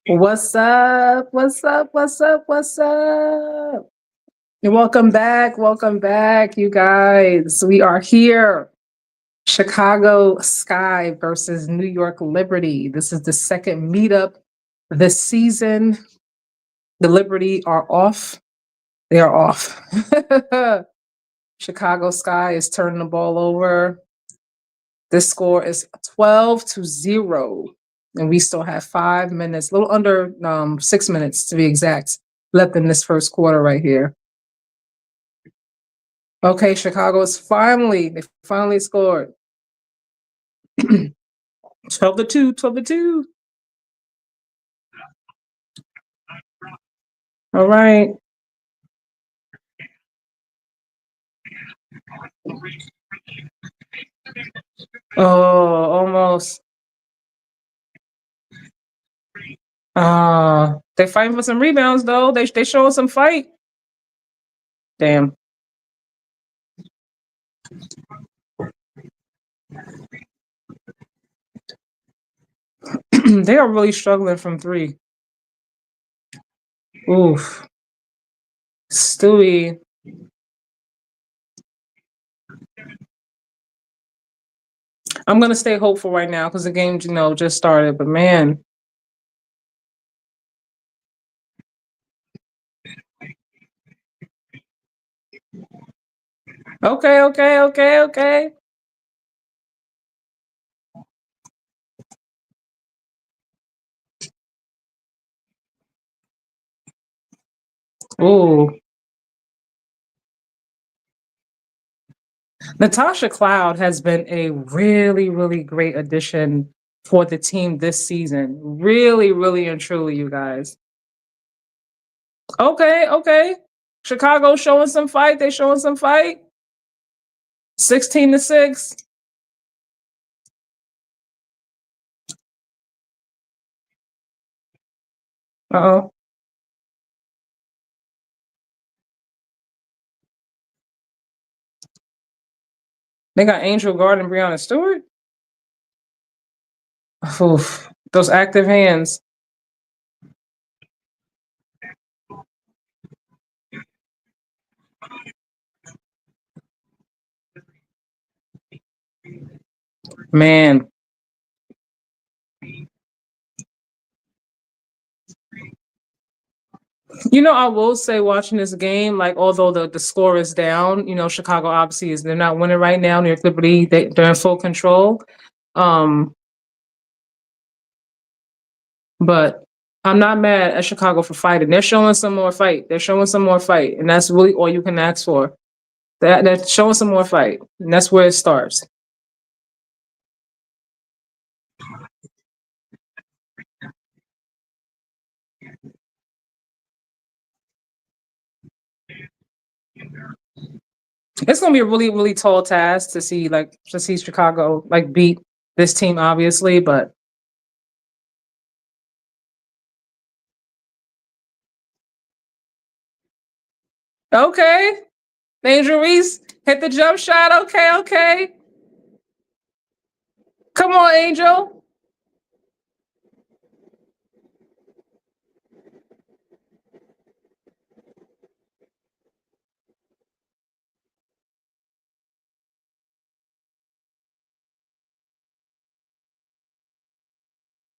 What's up? What's up? What's up? What's up? And welcome back. Welcome back, you guys. We are here. Chicago Sky versus New York Liberty. This is the second meetup this season. The Liberty are off. They are off. Chicago Sky is turning the ball over. This score is 12-0. And we still have 5 minutes, a little under 6 minutes to be exact, left in this first quarter right here. Okay, Chicago is they finally scored. 12-2, 12-2. All right. Oh, almost. They're fighting for some rebounds though. They showing some fight. Damn. They are really struggling from three. Oof. Stewie. I'm gonna stay hopeful right now because the game, just started. But man, okay. Ooh, Natasha Cloud has been a really, really great addition for the team this season. Really, really and truly, you guys. Okay. Chicago showing some fight. They showing some fight. 16-6. Uh-oh. They got Angel Guard and Breonna Stewart. Oof. Those active hands. Man. I will say watching this game, like although the score is down, Chicago obviously they're not winning right now. New York Liberty, they're in full control. But I'm not mad at Chicago for fighting. They're showing some more fight. And that's really all you can ask for. They're showing some more fight, and that's where it starts. It's gonna be a really, really tall task to see Chicago beat this team, obviously, but okay. Angel Reese hit the jump shot. Okay. Come on, Angel.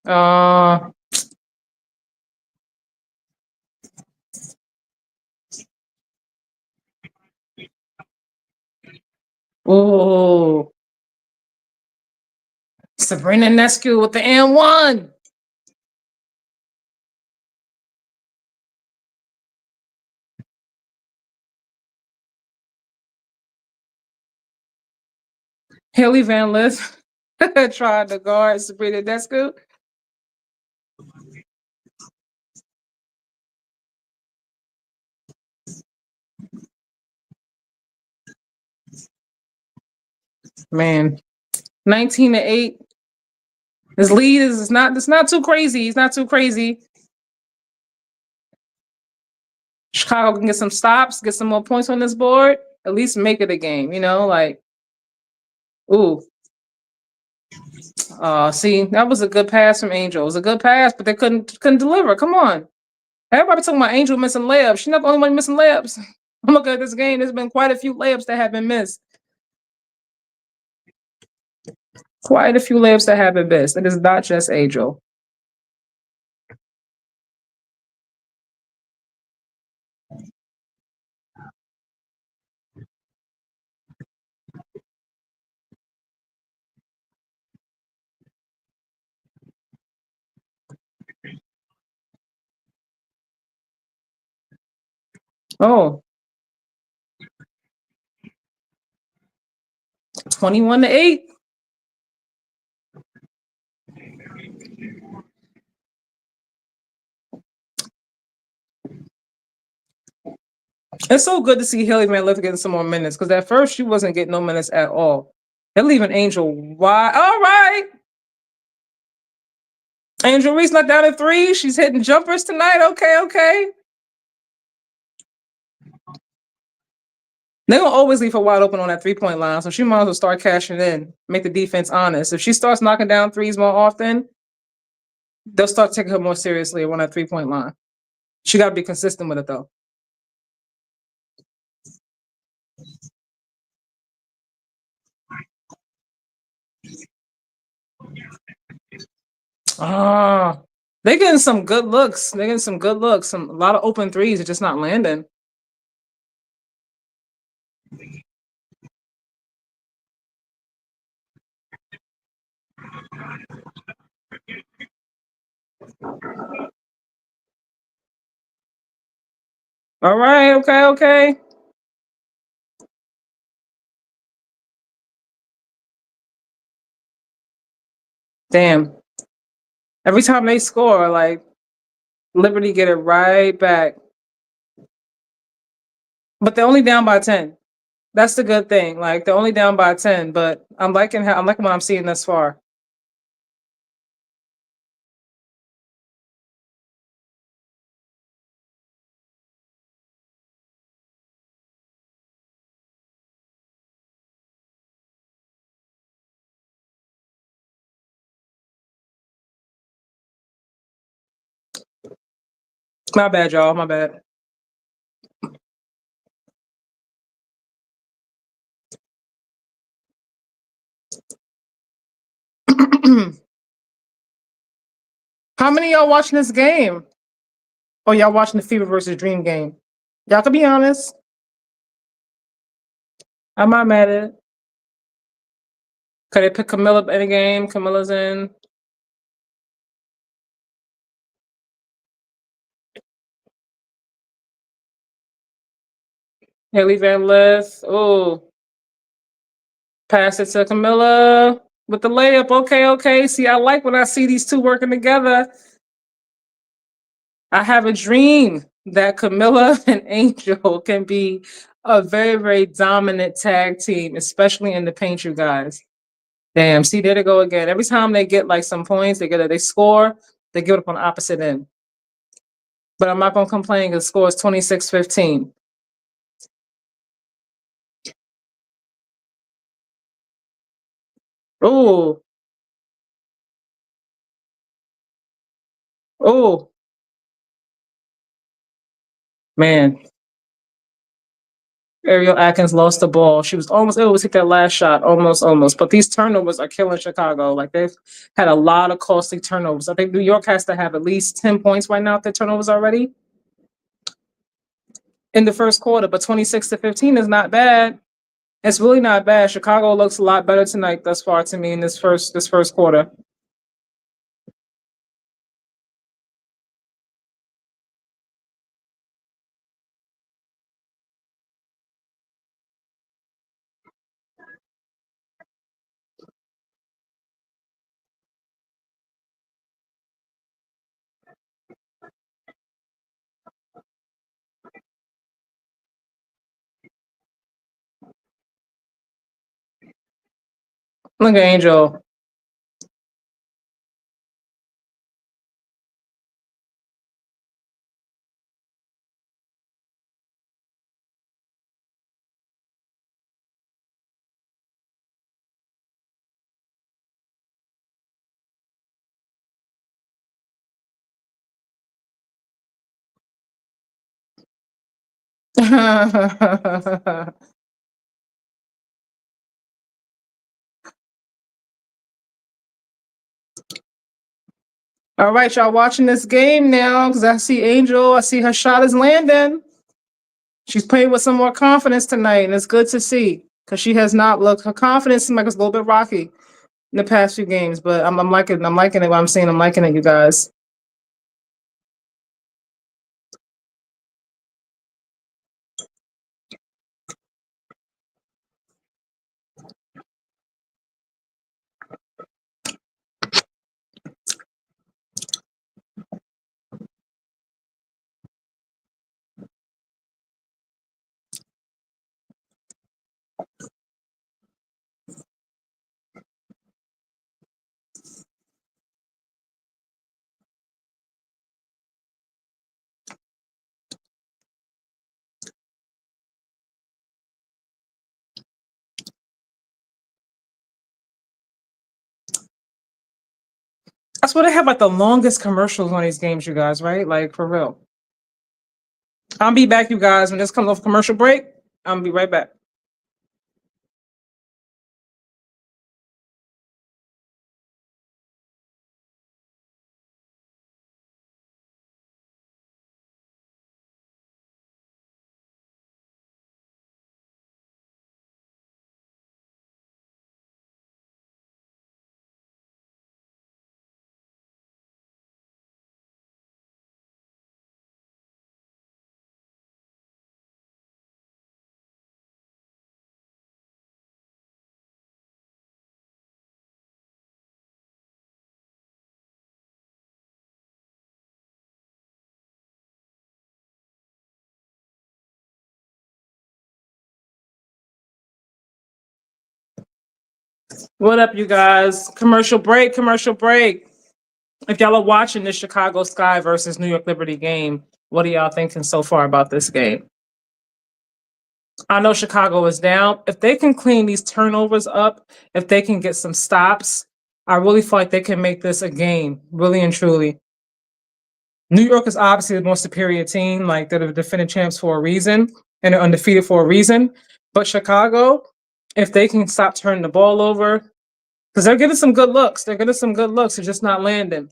Uh oh. Sabrina Nescu with the N1. Haley Van Lith tried to guard Sabrina Nescu. Man, 19-8. His lead is not. It's not too crazy. He's not too crazy. Chicago can get some stops, get some more points on this board. At least make it a game. Ooh, See, that was a good pass from Angel. It was a good pass, but they couldn't deliver. Come on. Everybody talking about Angel missing layups. She's not the only one missing layups. I'm looking at this game. There's been quite a few layups that have been missed. Quite a few layups that have been missed. It is not just Angel. Oh, 21-8. It's so good to see Haley Van Lith getting some more minutes because at first she wasn't getting no minutes at all. They're leaving Angel wide. All right. Angel Reese not down at 3. She's hitting jumpers tonight. Okay. They're gonna always leave her wide open on that 3-point line, so she might as well start cashing in, make the defense honest. If she starts knocking down threes more often, they'll start taking her more seriously on that 3-point line. She got to be consistent with it though. Ah, they're getting some good looks. They're getting some good looks. A lot of open threes are just not landing. All right, okay. Damn. Every time they score, like Liberty get it right back. But they're only down by 10. That's the good thing. Like they're only down by 10, but I'm liking what I'm seeing thus far. My bad, y'all. My bad. How many of y'all watching this game? Oh, y'all watching the Fever versus Dream game? Y'all can be honest. I'm not mad at it. Could they pick Camilla in the game? Camilla's in. Haley Van Lith. Oh, pass it to Camilla with the layup. Okay. See, I like when I see these two working together. I have a dream that Camilla and Angel can be a very, very dominant tag team, especially in the paint, you guys. Damn, see, there they go again. Every time they get like some points, they score, they give it up on the opposite end. But I'm not gonna complain because the score is 26-15. Oh, oh, man. Ariel Atkins lost the ball. She was almost able to hit that last shot. Almost. But these turnovers are killing Chicago. Like they've had a lot of costly turnovers. I think New York has to have at least 10 points right now if their turnovers already in the first quarter. But 26-15 is not bad. It's really not bad. Chicago looks a lot better tonight thus far to me in this first quarter. Look at Angel. All right, y'all watching this game now because I see Angel. I see her shot is landing. She's playing with some more confidence tonight, and it's good to see because she has not looked. Her confidence seems like it's a little bit rocky in the past few games, but I'm liking. I'm liking it. What I'm seeing. I'm liking it, you guys. That's what they have like the longest commercials on these games, you guys. Right? Like for real. I'll be back, you guys. When this comes off commercial break, I'll be right back. What up, you guys? Commercial break. Commercial break. If y'all are watching this Chicago Sky versus New York Liberty game, what are y'all thinking so far about this game? I know Chicago is down. If they can clean these turnovers up, if they can get some stops, I really feel like they can make this a game, really and truly. New York is obviously the more superior team. Like they're the defending champs for a reason, and they're undefeated for a reason. But Chicago, if they can stop turning the ball over, because they're getting some good looks, they're just not landing.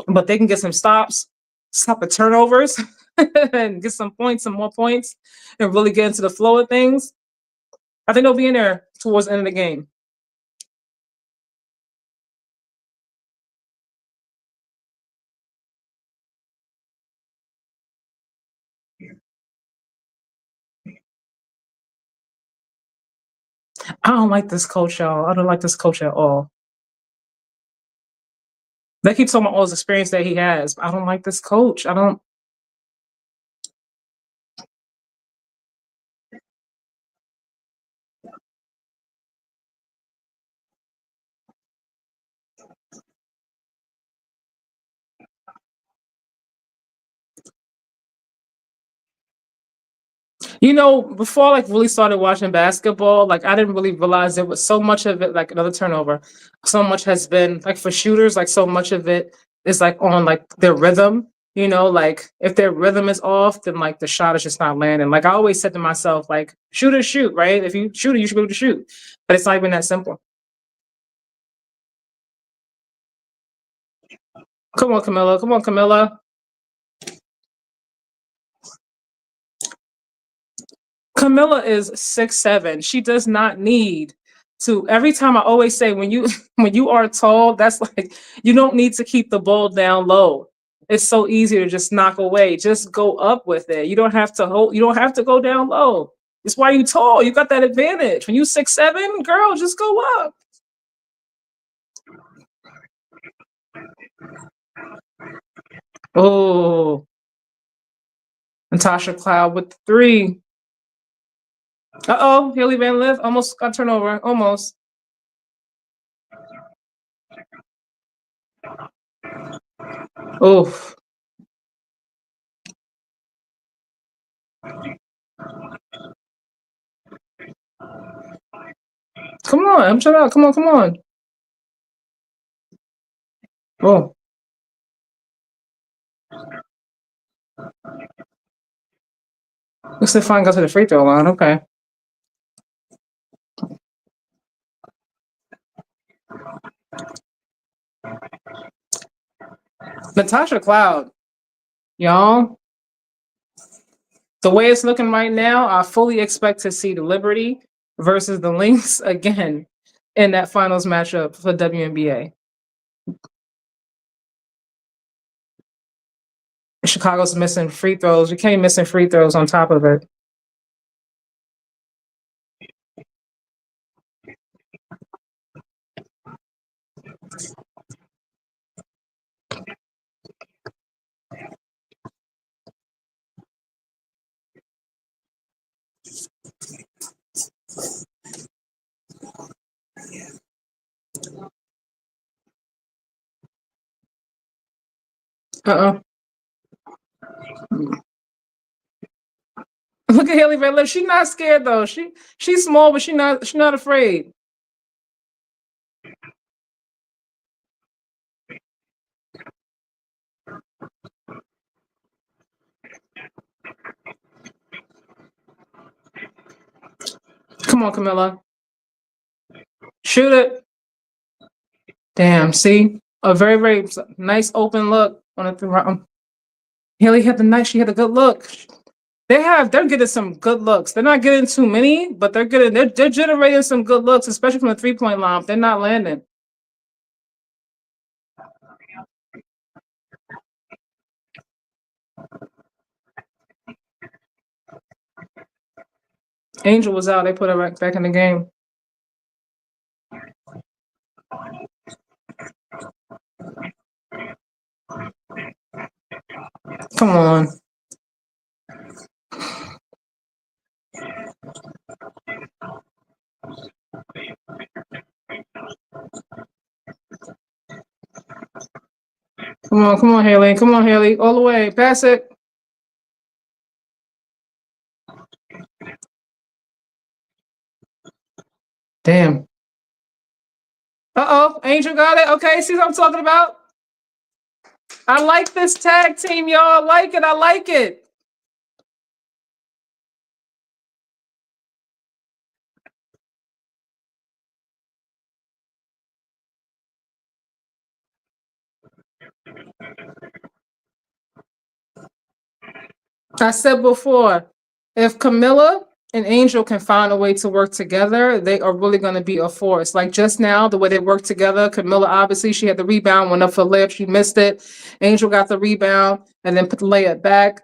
But they can get some stops, stop the turnovers, and get some points, some more points, and really get into the flow of things. I think they'll be in there towards the end of the game. I don't like this coach, y'all. I don't like this coach at all. They keep talking about all his experience that he has. I don't like this coach. I don't. You know, before I like really started watching basketball, like I didn't really realize there was so much of it, like another turnover. So much has been like for shooters, like so much of it is like on like their rhythm. You know, like if their rhythm is off, then like the shot is just not landing. Like I always said to myself, like shooters shoot, right? If you shoot it, you should be able to shoot. But it's not even that simple. Come on, Camilla. Come on, Camilla. Camilla is 6'7". She does not need to. Every time I always say when you when you are tall, that's like you don't need to keep the ball down low. It's so easy to just knock away. Just go up with it. You don't have to hold. You don't have to go down low. It's why you tall. You got that advantage. When you 6'7", girl, just go up. Oh, Natasha Cloud with the three. Uh-oh, Haley Van Lith almost got turnover. Almost. Oh, come on. I'm trying out. Come on, come on. Oh. Looks like Fine got to the free throw line. Okay. Natasha Cloud, y'all. The way it's looking right now, I fully expect to see the Liberty versus the Lynx again in that finals matchup for WNBA. Chicago's missing free throws. You can't missing free throws on top of it. Uh-uh. Look at Haley Van She's not scared though. She's small, but she's not afraid. Come on, Camilla. Shoot it. Damn, see? A very, very nice open look on a Haley had she had a good look. They're getting some good looks. They're not getting too many, but they're generating some good looks, especially from the 3-point line. They're not landing. Angel was out. They put her right back in the game. Come on. Come on, Haley. Come on, Haley. All the way. Pass it. Damn. Uh-oh. Angel got it. Okay, see what I'm talking about? I like this tag team, y'all. I like it. I like it. I said before, if Camilla and Angel can find a way to work together, they are really going to be a force. Like just now, the way they work together, Camilla, obviously, she had the rebound, went up for layup, she missed it. Angel got the rebound and then put the layup back.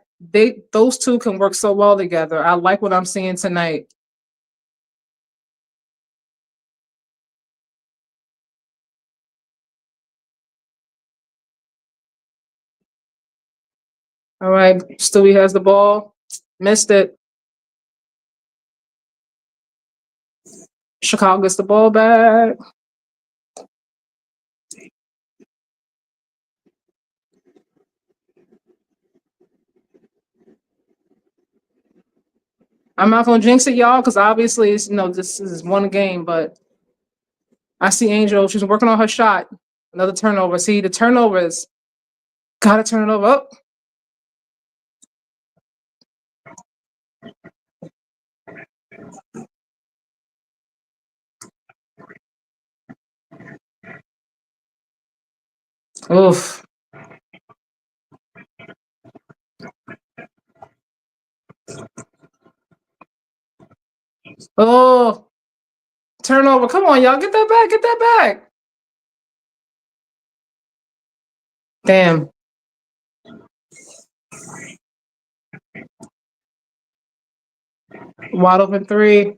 Those two can work so well together. I like what I'm seeing tonight. All right, Stewie has the ball. Missed it. Chicago gets the ball back. I'm not gonna jinx it, y'all, because obviously it's this is one game, but I see Angel. She's working on her shot. Another turnover. See the turnovers. Gotta turn it over. Oh, oof. Oh, turnover. Come on, y'all. Get that back. Get that back. Damn. Wide open three.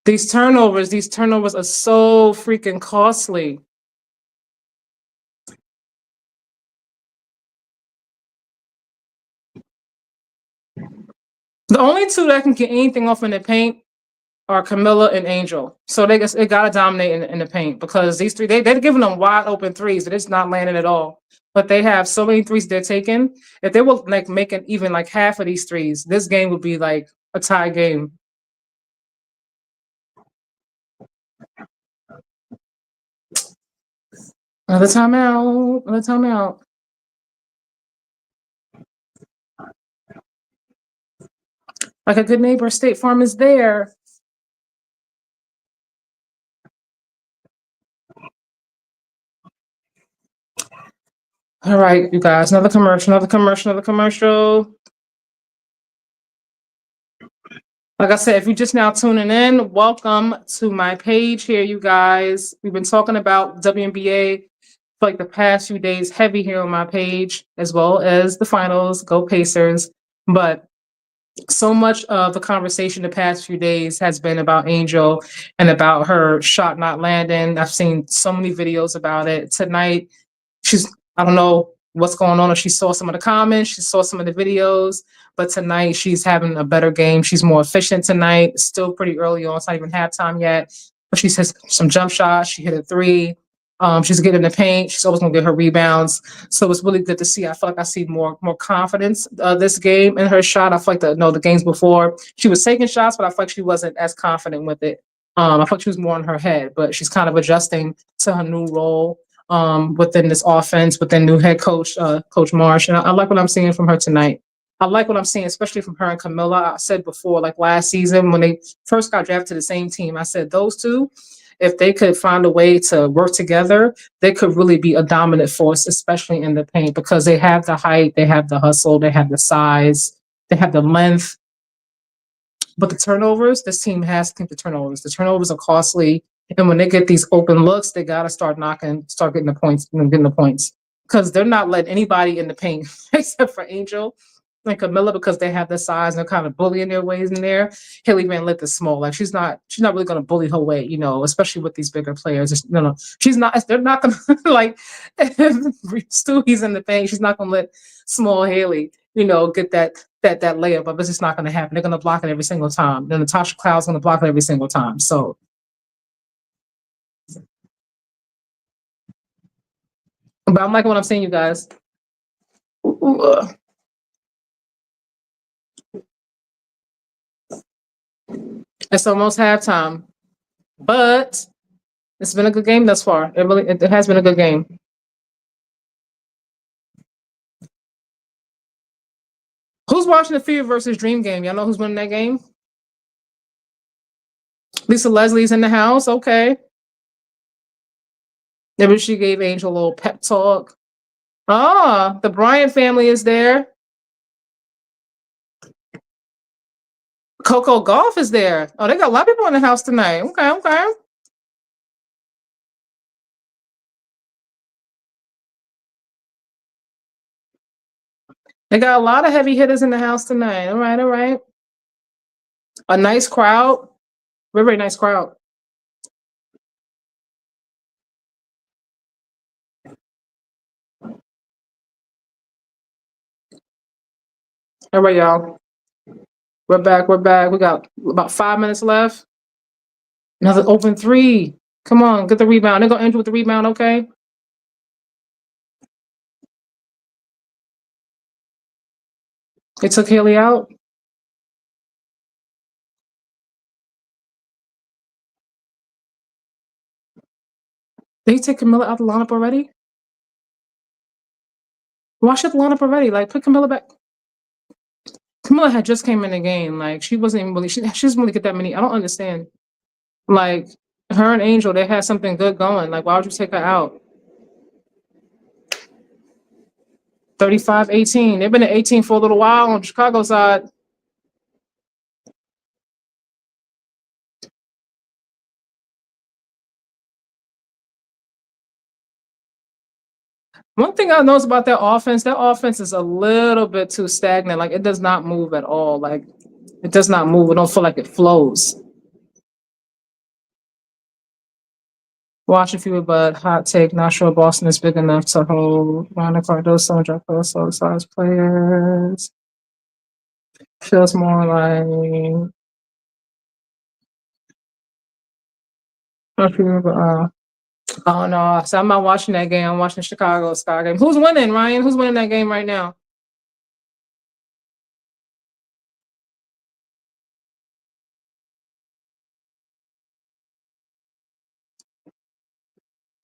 These turnovers are so freaking costly. The only two that can get anything off in the paint are Camilla and Angel. So they gotta dominate in the paint because these three they're giving them wide open threes that it's not landing at all. But they have so many threes they're taking. If they were like making even like half of these threes, this game would be like a tie game. Another timeout. Another timeout. Like a good neighbor, State Farm is there. All right, you guys, another commercial. Like I said, if you're just now tuning in, welcome to my page here, you guys. We've been talking about WNBA for like the past few days, heavy here on my page, as well as the finals, go Pacers. But so much of the conversation the past few days has been about Angel and about her shot not landing. I've seen so many videos about it. Tonight, I don't know what's going on, if she saw some of the comments, she saw some of the videos, but tonight she's having a better game. She's more efficient tonight. Still pretty early on. It's not even halftime yet, but she has some jump shots. She hit a three. She's getting in the paint. She's always going to get her rebounds. So it's really good to see. I feel like I see more confidence this game in her shot. I feel like the games before she was taking shots, but I feel like she wasn't as confident with it. I feel like she was more in her head, but she's kind of adjusting to her new role within this offense, within new head coach, Coach Marsh. And I like what I'm seeing from her tonight. I like what I'm seeing, especially from her and Camilla. I said before, like last season when they first got drafted to the same team, I said those two, if they could find a way to work together, they could really be a dominant force, especially in the paint, because they have the height, they have the hustle, they have the size, they have the length. But the turnovers, this team has to take the turnovers. The turnovers are costly. And when they get these open looks, they got to start getting the points. Because they're not letting anybody in the paint except for Angel and Camilla, because they have the size and they're kind of bullying their ways in there. Haley Van Lith is small. Like she's not really going to bully her way, especially with these bigger players. No, she's not. They're not going to like if Stewie's in the paint. She's not going to let small Haley, get that layup, but it's just not going to happen. They're going to block it every single time. Then Natasha Cloud's going to block it every single time. So. But I'm liking what I'm seeing, you guys. It's almost halftime, but it's been a good game thus far. It has been a good game. Who's watching the Fever versus Dream game? Y'all know who's winning that game? Lisa Leslie's in the house. Okay. Maybe she gave Angel a little pep talk. Ah, the Bryant family is there. Coco Golf is there. Oh, they got a lot of people in the house tonight. Okay. They got a lot of heavy hitters in the house tonight. All right. A nice crowd. Very nice crowd. All right, y'all. We're back. We got about 5 minutes left. Another open three. Come on, get the rebound. They're going to end with the rebound, okay? They took Haley out. Did he take Camilla out the lineup already? Why should the lineup already? Like, put Camilla back. Camilla had just came in the game. Like, she wasn't even really, she doesn't really get that many. I don't understand. Like, her and Angel, they had something good going. Like, why would you take her out? 35-18. They've been at 18 for a little while on Chicago side. One thing I noticed about their offense is a little bit too stagnant. Like, it does not move at all. Like, it does not move. It don't feel like it flows. Watch a few, but hot take. Not sure Boston is big enough to hold Ronda Cardoso and Dracoso size players. Feels more like. Oh no! So I'm not watching that game. I'm watching the Chicago Sky game. Who's winning, Ryan? Who's winning that game right now?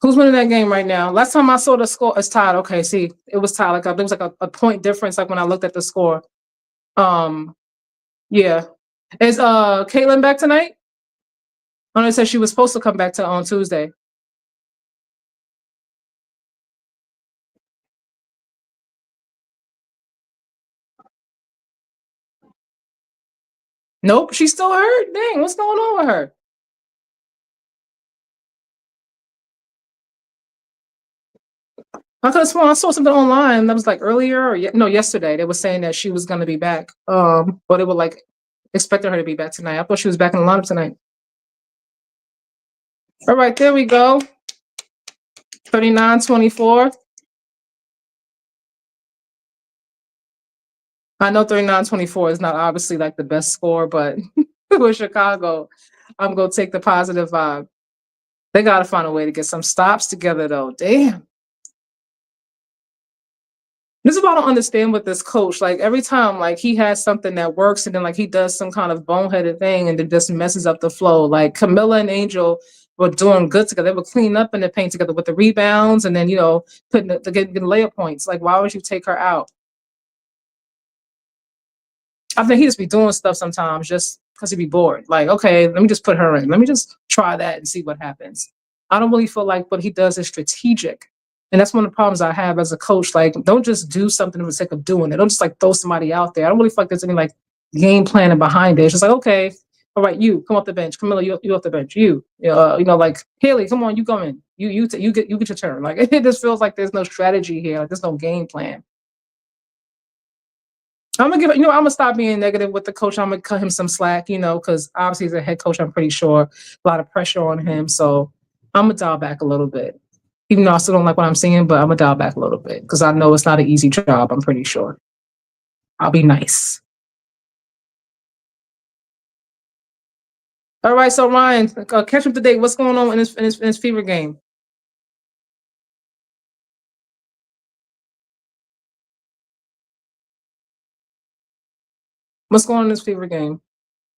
Who's winning that game right now? Last time I saw the score, it's tied. Okay, see, it was tied. Like it was like a point difference. Like when I looked at the score. Yeah. Is Caitlin back tonight? Oh, they said she was supposed to come back to on Tuesday. Nope, she's still hurt. Dang, what's going on with her? I could have sworn I saw something online that was like earlier or no, yesterday. They were saying that she was gonna be back. But they were like expecting her to be back tonight. I thought she was back in the lineup tonight. All right, there we go. 39-24. I know 39-24 is not obviously like the best score, but with Chicago, I'm gonna take the positive vibe. They gotta find a way to get some stops together though. Damn. This is what I don't understand with this coach. Like every time, like he has something that works, and then like he does some kind of boneheaded thing, and then just messes up the flow. Like Camilla and Angel were doing good together. They were cleaning up in the paint together with the rebounds, and then putting getting layup points. Like why would you take her out? I think he just be doing stuff sometimes just because he'd be bored. Like, okay, let me just put her in. Let me just try that and see what happens. I don't really feel like what he does is strategic. And that's one of the problems I have as a coach. Like, don't just do something for the sake of doing it. Don't just like throw somebody out there. I don't really feel like there's any like game planning behind it. It's just like, okay, all right, you come off the bench. Camilla, you off the bench. Like Haley, come on, you come in. You get your turn. Like it just feels like there's no strategy here. Like there's no game plan. I'm gonna I'm gonna stop being negative with the coach. I'm gonna cut him some slack, because obviously as a head coach, I'm pretty sure a lot of pressure on him. So I'm gonna dial back a little bit, even though I still don't like what I'm seeing. But I'm gonna dial back a little bit because I know it's not an easy job. I'm pretty sure. I'll be nice. All right, so Ryan, catch up today. What's going on in his fever game? What's going on in this fever game?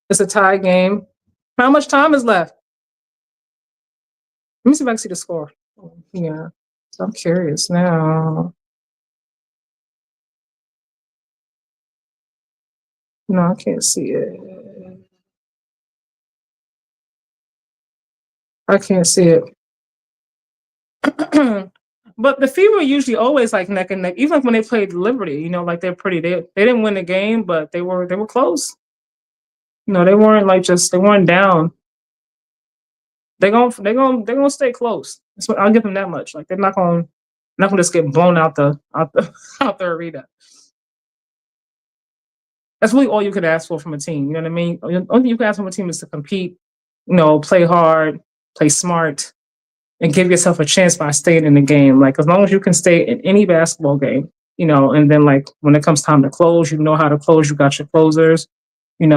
It's a tie game. How much time is left? Let me see if I can see the score. Yeah, so I'm curious now. No, I can't see it. I can't see it. But the Fever usually always like neck and neck, even like when they played Liberty. Like they didn't win the game, but they were close. They weren't like they weren't down. They're gonna stay close. That's what I'll give them that much. Like they're not gonna just get blown out the out the arena. That's really all you could ask for from a team. You know what I mean? The only thing you can ask from a team is to compete. Play hard, play smart, and give yourself a chance by staying in the game. Like as long as you can stay in any basketball game, and then like when it comes time to close, you know how to close. You got your closers. You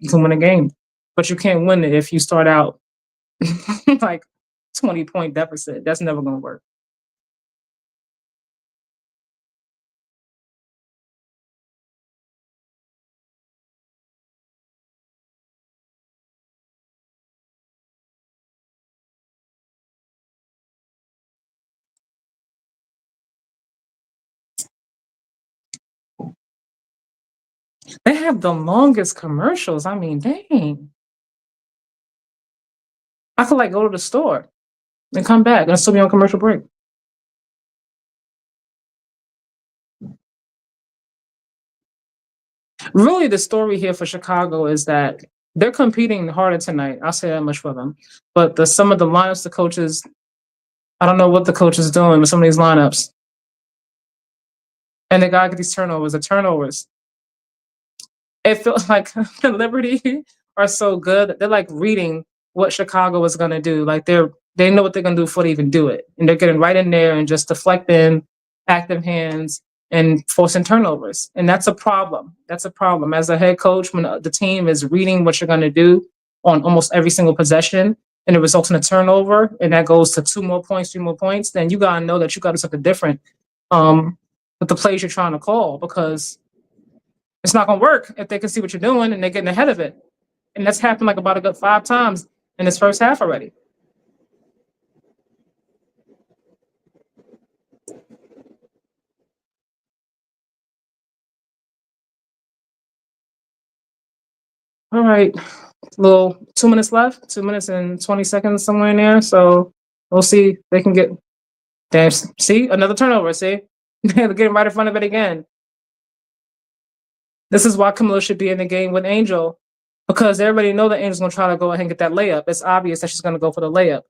can win a game, but you can't win it if you start out like 20-point deficit. That's never going to work. They have the longest commercials. I mean, dang. I could like go to the store and come back and still be on commercial break. Really, the story here for Chicago is that they're competing harder tonight. I'll say that much for them. But some of the lineups, the coaches, I don't know what the coach is doing with some of these lineups. And they gotta get these turnovers. The turnovers. It feels like the Liberty are so good. They're like reading what Chicago is gonna do. Like they know what they're gonna do before they even do it. And they're getting right in there and just deflecting, active hands, and forcing turnovers. And that's a problem. That's a problem. As a head coach, when the team is reading what you're gonna do on almost every single possession and it results in a turnover and that goes to 2 more points, 3 more points, then you gotta know that you gotta do something different with the plays you're trying to call because it's not going to work if they can see what you're doing and they're getting ahead of it. And that's happened like about a good 5 times in this first half already. All right. Little 2 minutes left, 2 minutes and 20 seconds somewhere in there. So we'll see if they can get damn. See, another turnover. See, they're getting right in front of it again. This is why Camilla should be in the game with Angel, because everybody know that Angel's gonna try to go ahead and get that layup. It's obvious that she's gonna go for the layup.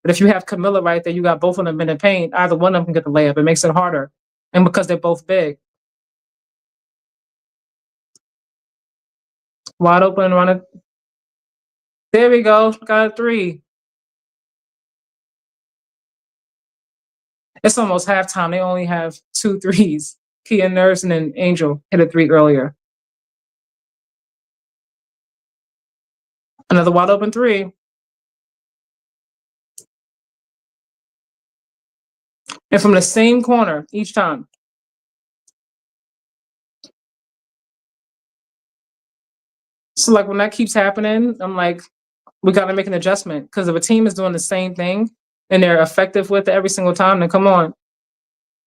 But if you have Camilla right there, you got both of them in the paint. Either one of them can get the layup. It makes it harder, and because they're both big, wide open, run it. There we go. Got a three. It's almost halftime. They only have 2 threes. Kia Nurse and then Angel hit a 3 earlier. Another wide open 3. And from the same corner each time. So like when that keeps happening, I'm like, we got to make an adjustment, because if a team is doing the same thing and they're effective with it every single time, then come on.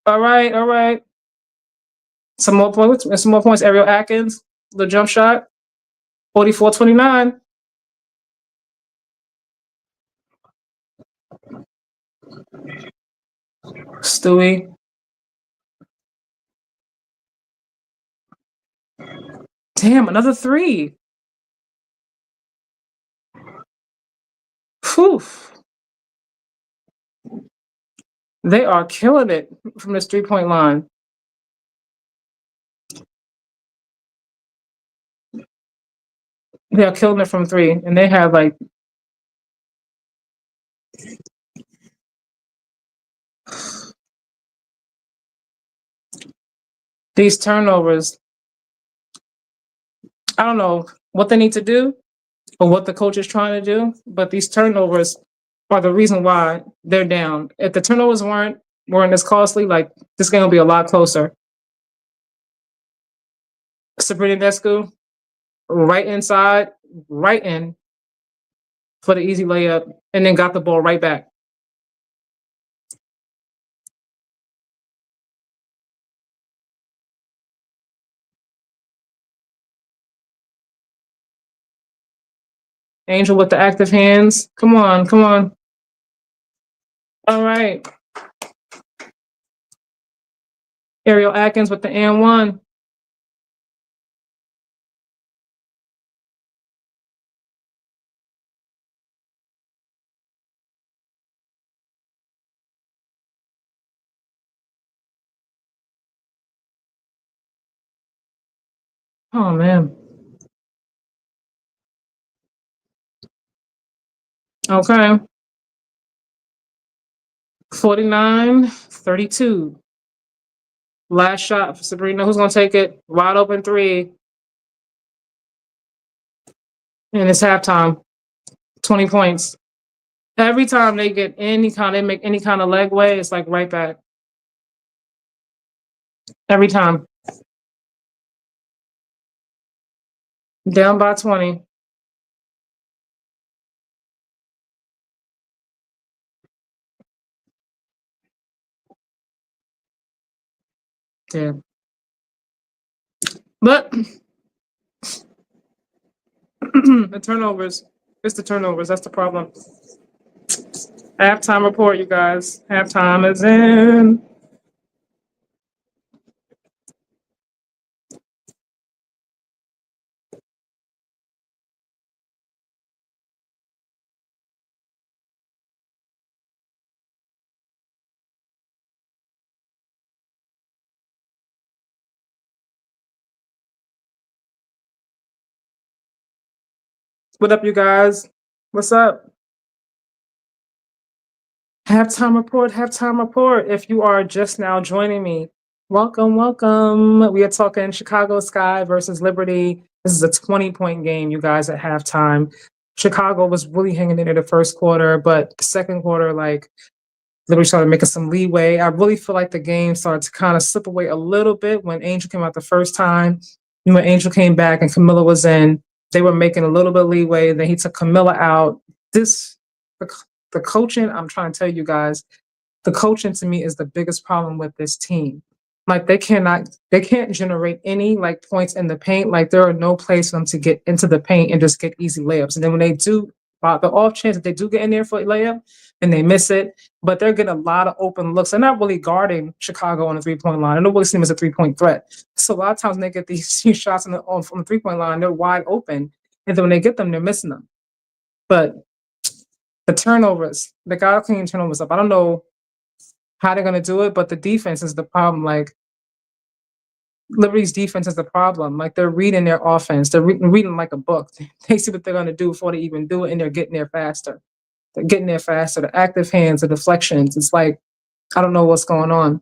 All right. Some more points. Ariel Atkins, the jump shot, 44-29. Stewie. Damn, another 3. Whew. They are killing it from this 3-point line. They are killing it from 3, and they have like these turnovers. I don't know what they need to do or what the coach is trying to do, but these turnovers are the reason why they're down. If the turnovers weren't as costly, like this game will be a lot closer. Sabrina Descu, right inside, right in for the easy layup, and then got the ball right back. Angel with the active hands. Come on. All right. Ariel Atkins with the and 1. Oh, man. Okay. 49-32. Last shot for Sabrina. Who's going to take it? Wide open 3. And it's halftime. 20 points. Every time they make any kind of leg way, it's like right back. Every time. Down by 20. Damn. But the turnovers. It's the turnovers. That's the problem. Halftime report, you guys. Halftime is in. What up, you guys? What's up? Halftime report. If you are just now joining me, welcome. We are talking Chicago Sky versus Liberty. This is a 20-point game, you guys, at halftime. Chicago was really hanging in there the first quarter, but the second quarter, like, Liberty started making some leeway. I really feel like the game started to kind of slip away a little bit when Angel came out the first time. And when Angel came back and Camilla was in, they were making a little bit of leeway. Then he took Camilla out. The coaching, I'm trying to tell you guys, the coaching to me is the biggest problem with this team. Like they can't generate any like points in the paint. Like there are no place for them to get into the paint and just get easy layups. And then when they do, the off chance that they do get in there for a layup and they miss it, but they're getting a lot of open looks. They're not really guarding Chicago on the 3-point line. I don't really see them as a 3-point threat. So a lot of times when they get these shots from the 3-point line, they're wide open. And then when they get them, they're missing them. But the turnovers, they got to clean turnovers up. I don't know how they're going to do it, but the defense is the problem. Like Liberty's defense is the problem. Like they're reading their offense. They're reading like a book. They see what they're going to do before they even do it, and they're getting there faster. They're getting there faster. The active hands, the deflections. It's like I don't know what's going on.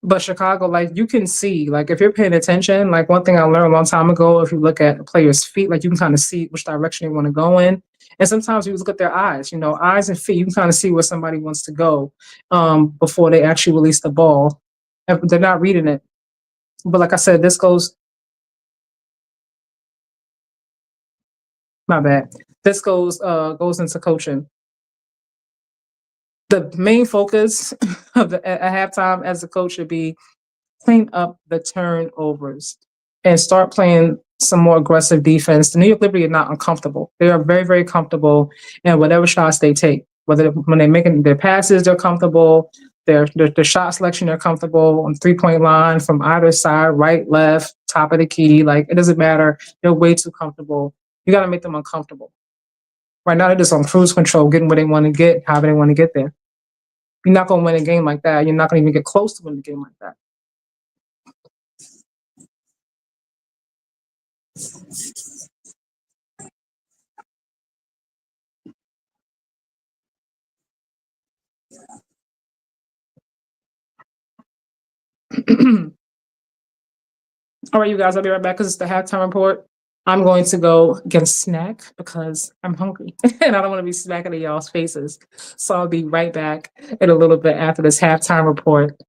But Chicago, like you can see, like if you're paying attention, like one thing I learned a long time ago, if you look at a player's feet, like you can kind of see which direction they want to go in. And sometimes you look at their eyes, eyes and feet, you can kind of see where somebody wants to go before they actually release the ball. They're not reading it. But like I said, this goes, my bad. This goes into coaching. The main focus of at halftime as a coach should be clean up the turnovers and start playing some more aggressive defense. The New York Liberty are not uncomfortable. They are very, very comfortable in whatever shots they take. Whether when they're making their passes, they're comfortable. Their shot selection, they're comfortable on 3-point line from either side, right, left, top of the key. Like it doesn't matter. They're way too comfortable. You got to make them uncomfortable. Right now, they're just on cruise control, getting where they want to get, however they want to get there. You're not going to win a game like that. You're not going to even get close to winning a game like that. All right, you guys, I'll be right back because it's the halftime report. I'm going to go get a snack because I'm hungry and I don't want to be smacking in y'all's faces. So I'll be right back in a little bit after this halftime report.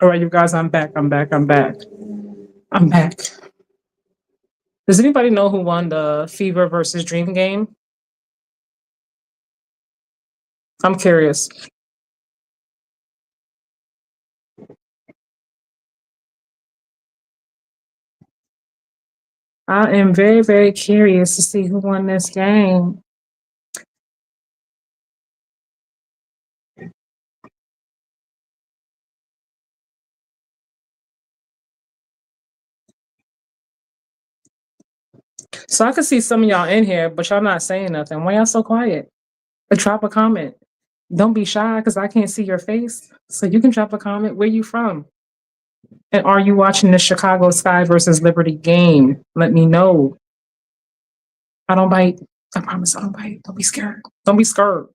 All right, you guys, I'm back. I'm back. I'm back. I'm back. Does anybody know who won the Fever versus Dream game? I'm curious. I am very, very curious to see who won this game. So I can see some of y'all in here, but y'all not saying nothing. Why y'all so quiet? Drop a comment. Don't be shy because I can't see your face. So you can drop a comment. Where you from? And are you watching the Chicago Sky versus Liberty game? Let me know. I don't bite. I promise I don't bite. Don't be scared. Don't be scared.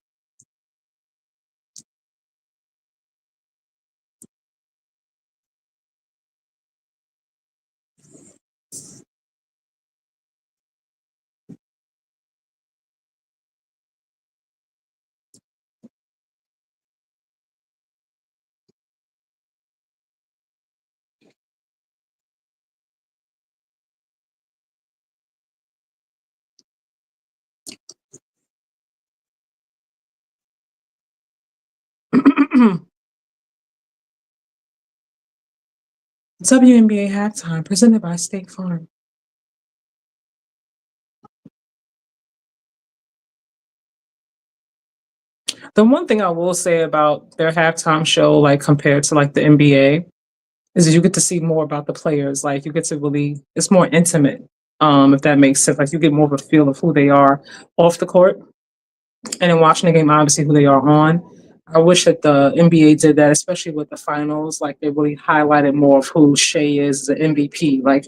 WNBA halftime presented by State Farm. The one thing I will say about their halftime show, like compared to like the NBA, is that you get to see more about the players. Like you get to really, it's more intimate. If that makes sense. Like you get more of a feel of who they are off the court, and then watching the game, obviously who they are on. I wish that the NBA did that, especially with the finals. Like they really highlighted more of who Shea is, the MVP. Like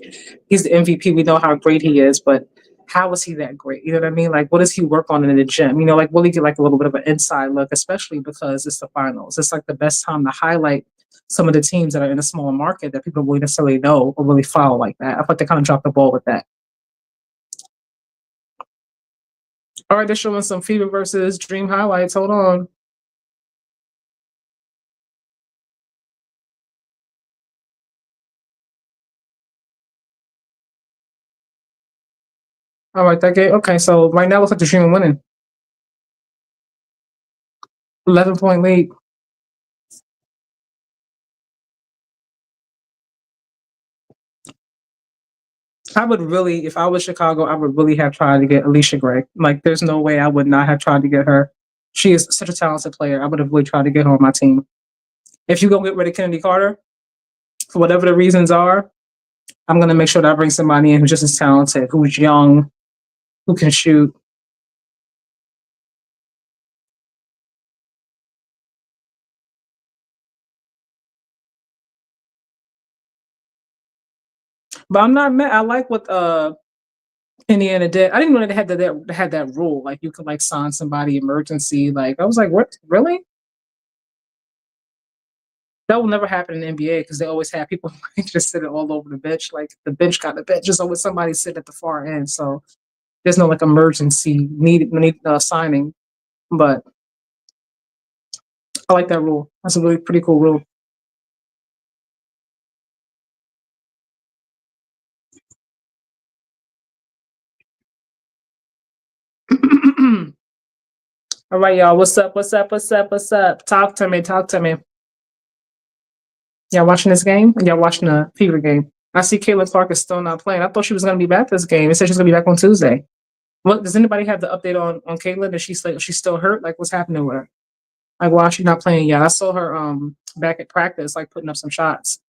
he's the MVP. We know how great he is, but how is he that great? You know what I mean? Like what does he work on in the gym? You know, like really get like a little bit of an inside look, especially because it's the finals. It's like the best time to highlight some of the teams that are in a smaller market that people don't really necessarily know or really follow like that. I thought they kind of dropped the ball with that. All right, they're showing some Fever versus Dream highlights. Hold on. All right, that game. Okay, so right now looks like the Dream are winning. 11-point lead. I would really, if I was Chicago, I would really have tried to get Alicia Gray. Like, there's no way I would not have tried to get her. She is such a talented player. I would have really tried to get her on my team. If you go get rid of Kennedy Carter, for whatever the reasons are, I'm gonna make sure that I bring somebody in who's just as talented, who's young, who can shoot. But I'm not mad. I like what Indiana did. I didn't know they had that rule. Like you could like sign somebody emergency. Like I was like, what? Really? That will never happen in the NBA because they always have people just sitting all over the bench. Like the bench got the bench. There's always somebody sitting at the far end. So there's no like emergency need signing. But I like that rule. That's a really pretty cool rule. All right, y'all. What's up? What's up? What's up? What's up? Talk to me. Talk to me. Y'all watching this game? Y'all watching the Fever game? I see Caitlin Clark is still not playing. I thought she was going to be back this game. It said she's going to be back on Tuesday. What does anybody have the update on Caitlin? Is she's still hurt? Like what's happening with her? Like why is she not playing yet? I saw her back at practice, like putting up some shots.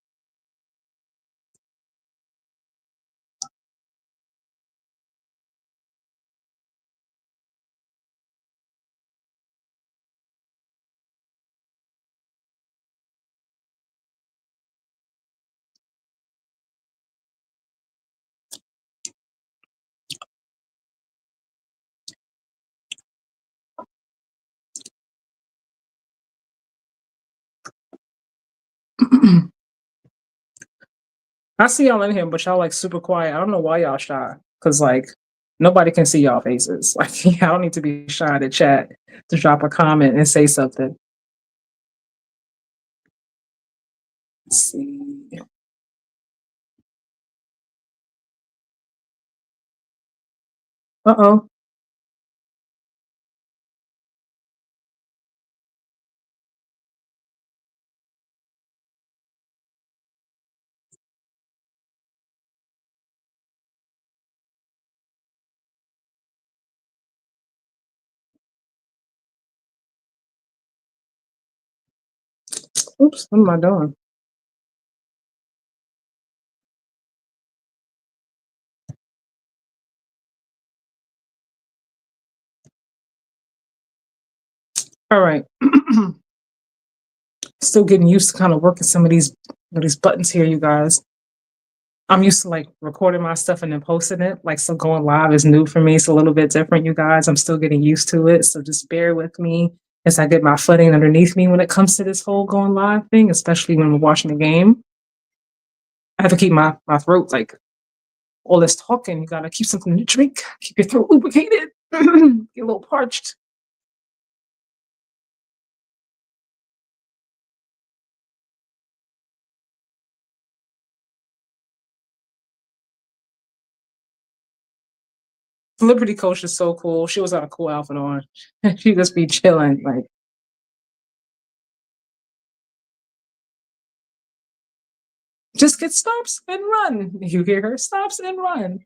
I see y'all in here, but y'all like super quiet. I don't know why y'all shy. Cause like nobody can see y'all faces. Like y'all don't need to be shy to chat, to drop a comment and say something. Let's see. Uh-oh. Oops, what am I doing? All right. Still getting used to kind of working some of these buttons here, you guys. I'm used to like recording my stuff and then posting it. Like, so going live is new for me. It's a little bit different, you guys. I'm still getting used to it. So just bear with me as I get my footing underneath me when it comes to this whole going live thing, especially when we're watching the game. I have to keep my throat like all this talking. You gotta keep something to drink, keep your throat lubricated, get a little parched. Liberty coach is so cool. She was got a cool outfit on. She just be chilling, like just get stops and run. You hear her stops and run.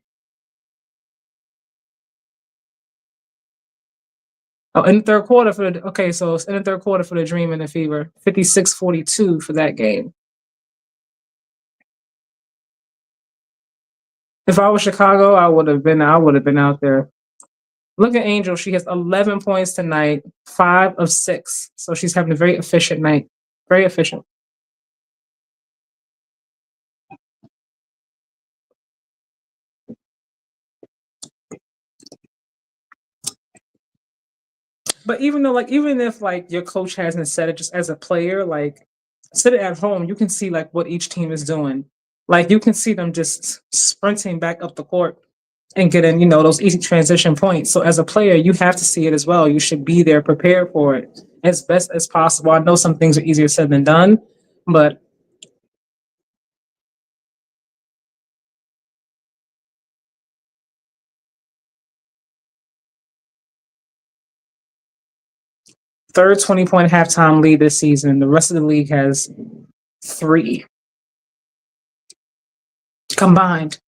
Oh, in the third quarter for the okay, so it's in the third quarter for the Dream and the Fever, 56-42 for that game. If I was Chicago, I would have been out there. Look at Angel. She has 11 points tonight, 5 of 6. So she's having a very efficient night. Very efficient. But even if like your coach hasn't said it, just as a player, like sitting at home, you can see like what each team is doing. Like you can see them just sprinting back up the court and getting, those easy transition points. So as a player, you have to see it as well. You should be there prepared for it as best as possible. I know some things are easier said than done, but third 20-point halftime lead this season. The rest of the league has 3 combined.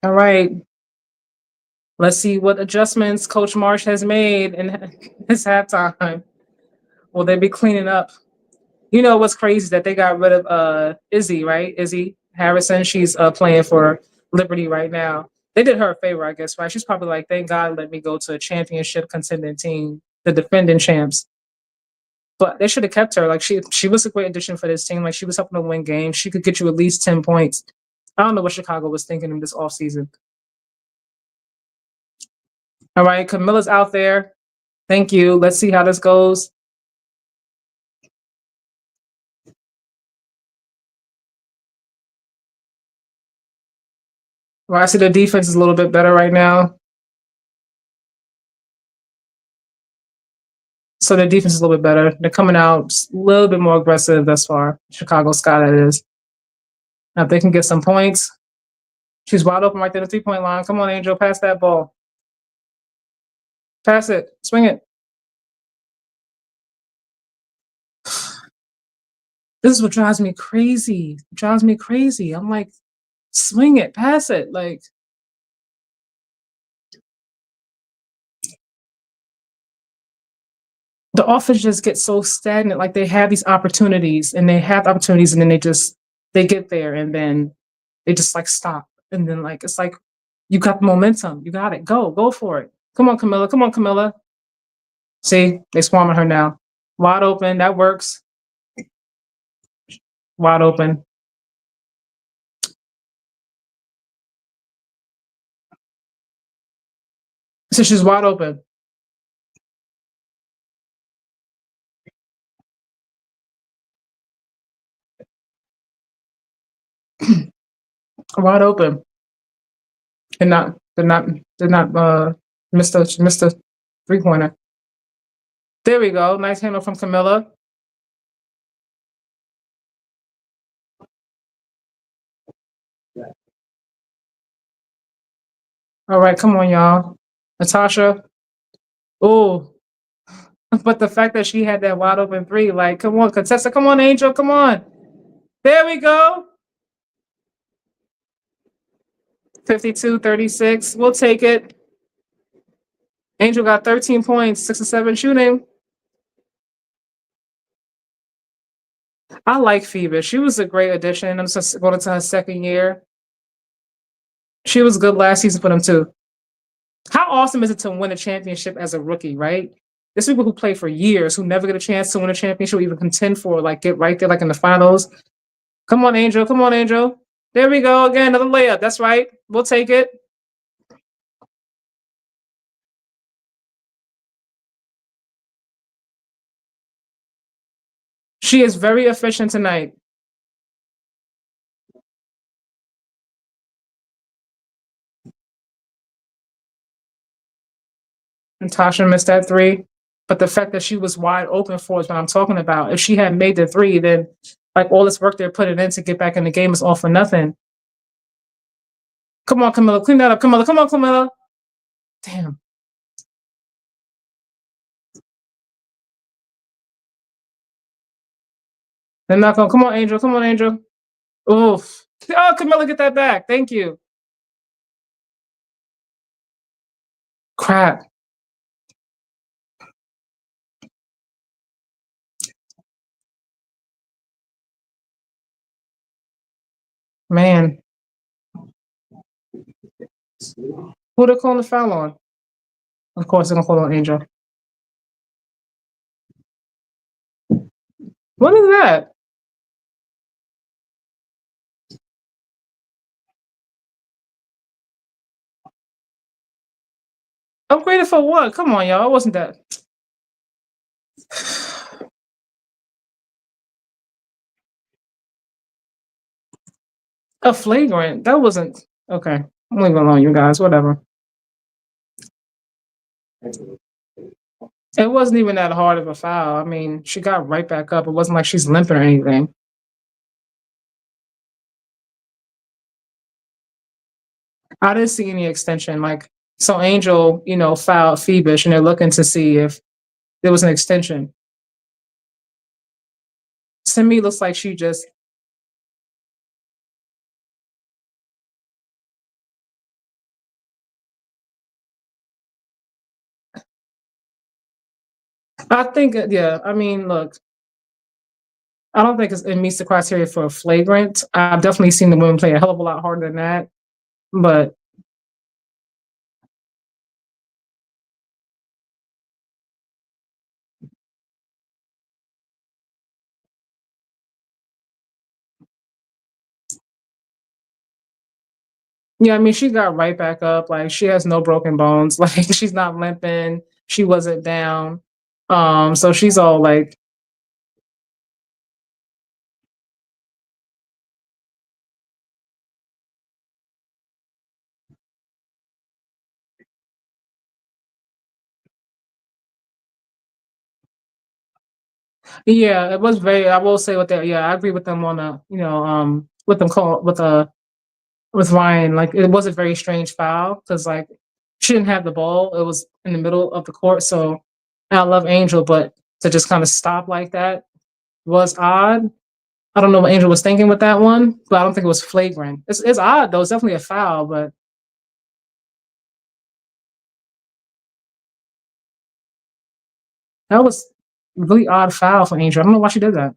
All right. Let's see what adjustments Coach Marsh has made in his halftime. Will they be cleaning up? You know what's crazy is that they got rid of Izzy, right? Izzy Harrison. She's playing for Liberty right now. They did her a favor, I guess, right? She's probably like, thank God let me go to a championship contending team, the defending champs. But they should have kept her. Like she was a great addition for this team. Like she was helping to win games. She could get you at least 10 points. I don't know what Chicago was thinking in this offseason. All right, Camilla's out there. Thank you. Let's see how this goes. Well, I see the defense is a little bit better right now. So the defense is a little bit better. They're coming out a little bit more aggressive thus far. Chicago Sky, that is. Now, if they can get some points, she's wide open right there, the 3-point line. Come on, Angel, pass that ball. Pass it. Swing it. This is what drives me crazy. It drives me crazy. I'm like, swing it, pass it. Like, the offense just gets so stagnant. Like they have these opportunities and then they get there and then they just like stop. And then like it's like you got the momentum. You got it. Go for it. Come on, Camilla. Come on, Camilla. See, they swarming her now. Wide open. That works. Wide open. So she's wide open. Wide open. And not did not miss the 3-pointer. There we go. Nice handle from Camilla. All right, come on, y'all. Natasha. Oh, but the fact that she had that wide open three, like, come on, Contessa, come on, Angel, come on. There we go. 52-36. We'll take it. Angel got 13 points, 6 or 7 shooting. I like Phoebe. She was a great addition. I'm just going into her second year. She was good last season for them too. How awesome is it to win a championship as a rookie, right? There's people who play for years who never get a chance to win a championship or even contend for, like, get right there, like in the finals. Come on, Angel. Come on, Angel. There we go. Again, another layup. That's right. We'll take it. She is very efficient tonight. And Tasha missed that three. But the fact that she was wide open for is what I'm talking about. If she had made the three, then like all this work they're putting in to get back in the game is all for nothing. Come on, Camilla, clean that up. Camilla, come on, Camilla. Damn. They're not going. Come on, Angel. Come on, Angel. Oof. Oh, Camilla, get that back. Thank you. Crap. Man. Who they calling the foul on? Of course, they're going to call on Angel. What is that? Upgraded for what? Come on, y'all. It wasn't that. A flagrant. That wasn't. Okay. I'm leaving it alone, you guys. Whatever. It wasn't even that hard of a foul. I mean, she got right back up. It wasn't like she's limping or anything. I didn't see any extension. Like, so Angel, fouled Phoebish, and they're looking to see if there was an extension. To me, looks like she just. I think, yeah. I mean, look, I don't think it meets the criteria for a flagrant. I've definitely seen the women play a hell of a lot harder than that. But yeah, I mean, she got right back up. Like, she has no broken bones. Like, she's not limping. She wasn't down. So she's all like, yeah, it was very. I will say with that. Yeah, I agree with them on with them call with Ryan. Like, it was a very strange foul because, like, she didn't have the ball. It was in the middle of the court. So I love Angel, but to just kind of stop like that was odd. I don't know what Angel was thinking with that one, but I don't think it was flagrant. It's odd though. It's definitely a foul, but that was a really odd foul for Angel. I don't know why she did that.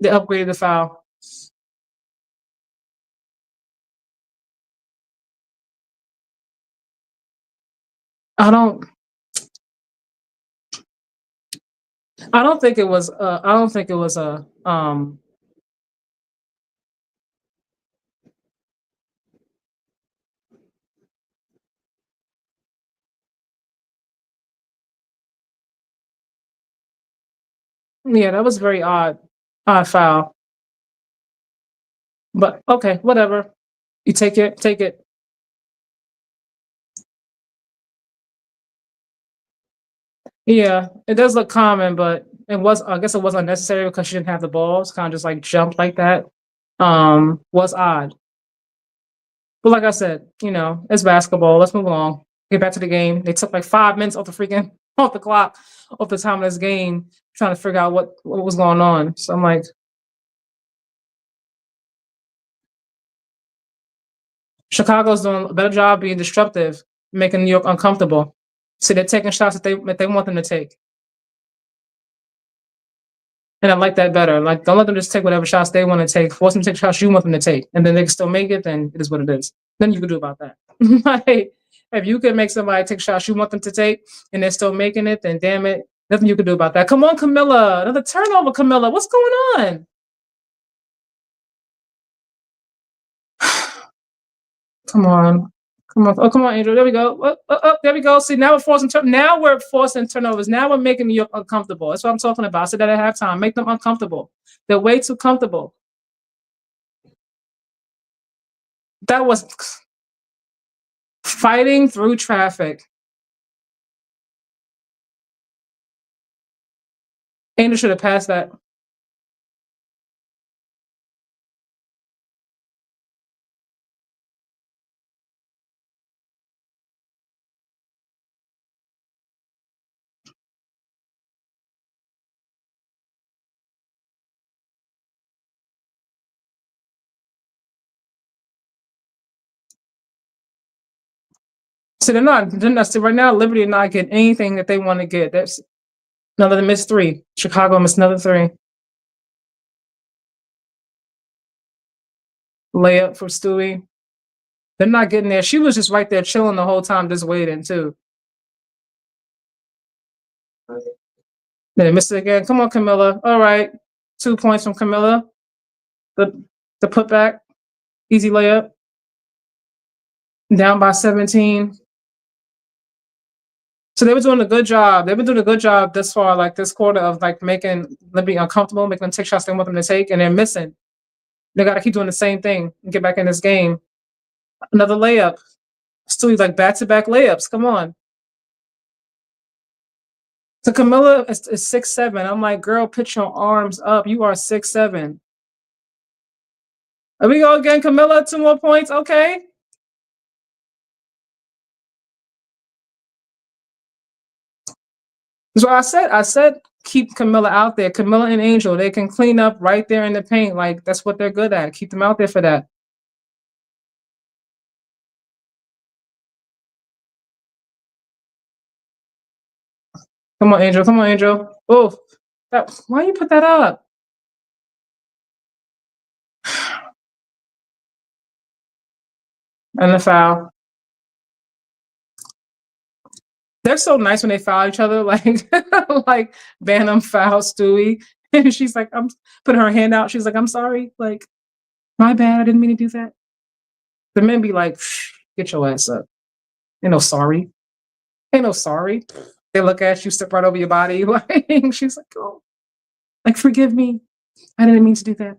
They upgraded the foul. I don't. I don't think it was. I don't think it was a. Yeah, that was very odd. Odd foul. But okay, whatever. You take it. Take it. Yeah, it does look common, but I guess it was unnecessary because she didn't have the balls, kind of just like jumped like that. Was odd. But like I said, it's basketball. Let's move along. Get back to the game. They took like 5 minutes off the freaking off the clock, off the time of this game, trying to figure out what was going on. So I'm like, Chicago's doing a better job being disruptive, making New York uncomfortable. So they're taking shots that they want them to take. And I like that better. Like, don't let them just take whatever shots they want to take. Force them to take shots you want them to take. And then they can still make it, then it is what it is. Nothing you can do about that. Like, if you can make somebody take shots you want them to take and they're still making it, then damn it, nothing you can do about that. Come on, Camilla. Another turnover, Camilla. What's going on? Come on. Come on. Oh, come on, Angel. There we go. There we go. See, now we're forcing turnovers. Now we're making New York uncomfortable. That's what I'm talking about. I said that at halftime. Make them uncomfortable. They're way too comfortable. That was fighting through traffic. Angel should have passed that. So see, right now, Liberty are not getting anything that they want to get. That's another missed three. Chicago missed another three. Layup for Stewie. They're not getting there. She was just right there chilling the whole time, just waiting too. Then they missed it again. Come on, Camilla. All right. 2 points from Camilla. The putback. Easy layup. Down by 17. So they were doing a good job. They've been doing a good job this far, like this quarter, of like making Liberty uncomfortable, making them take shots they want them to take, and they're missing. They got to keep doing the same thing and get back in this game. Another layup. Still like back-to-back layups. Come on. So Camilla is 6'7". I'm like, girl, put your arms up. You are 6'7". Here we go again, Camilla. 2 more points. Okay. That's what I said. I said keep Camilla out there. Camilla and Angel, they can clean up right there in the paint. Like, that's what they're good at. Keep them out there for that. Come on, Angel. Come on, Angel. Oh, why you put that up? And the foul. They're so nice when they foul each other, like like Bantam foul Stewie. And she's like, I'm putting her hand out. She's like, I'm sorry. Like, my bad. I didn't mean to do that. The men be like, get your ass up. Ain't no sorry. Ain't no sorry. They look at you, step right over your body. Like, she's like, oh, like, forgive me. I didn't mean to do that.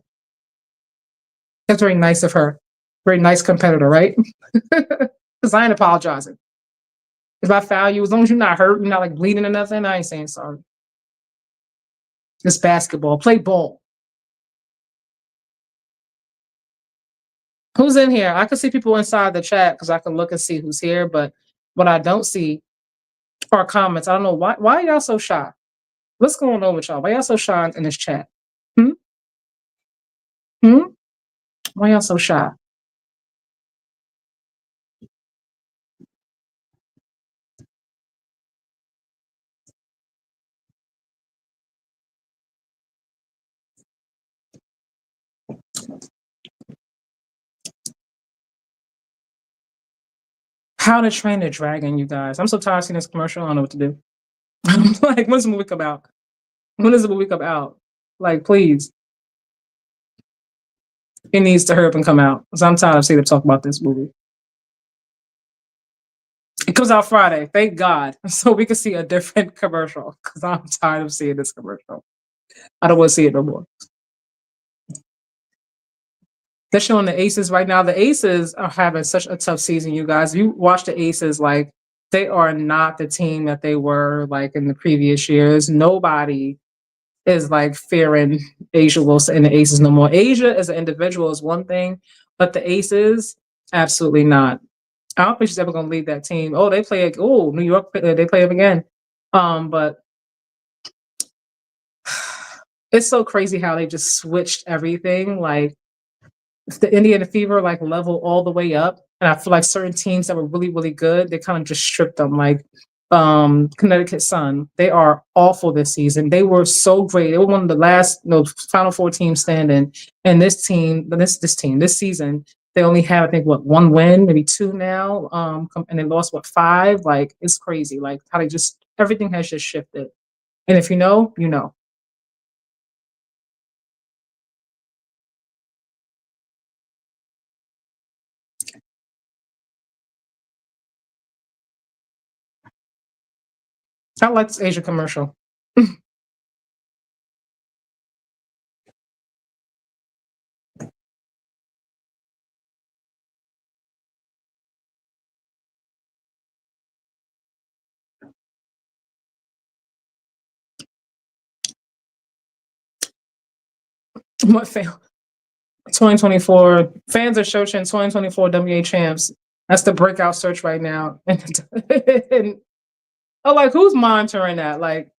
That's very nice of her. Very nice competitor, right? Because I ain't apologizing. If I foul you, as long as you're not hurt, you're not like bleeding or nothing, I ain't saying sorry. It's basketball. Play ball. Who's in here? I can see people inside the chat because I can look and see who's here, but what I don't see are comments. I don't know why are y'all so shy? What's going on with y'all? Why y'all so shy in this chat? Hmm? Hmm? Why y'all so shy? How to Train a Dragon, you guys. I'm so tired of seeing this commercial. I don't know what to do. I'm like, when's the movie come out? When does the movie come out? Like, please. It needs to hurry up and come out. Because I'm tired of seeing them talk about this movie. It comes out Friday, thank God. So we can see a different commercial. Because I'm tired of seeing this commercial. I don't want to see it no more. They're showing the Aces right now. The Aces are having such a tough season, you guys. You watch the Aces, like, They are not the team that they were like in the previous years. Nobody is like fearing Asia Wilson and the Aces no more. Asia as an individual is one thing, but the Aces, absolutely not. I don't think she's ever going to leave that team. Oh, they play. Oh, New York, they play them again. But it's so crazy how they just switched everything. Like the Indiana Fever, like level all the way up, and I feel like certain teams that were really, really good, they kind of just stripped them. Like Connecticut Sun, they are awful this season. They were so great. They were one of the last, Final Four teams standing. And this team, this season, they only have, I think, what, one win, maybe two now. And they lost what, five? Like it's crazy. Like how they just everything has just shifted. And if you know, you know. I like this Asia commercial. What fail? 2024 fans are searching 2024 WA champs. That's the breakout search right now. And oh, like who's monitoring that? Like,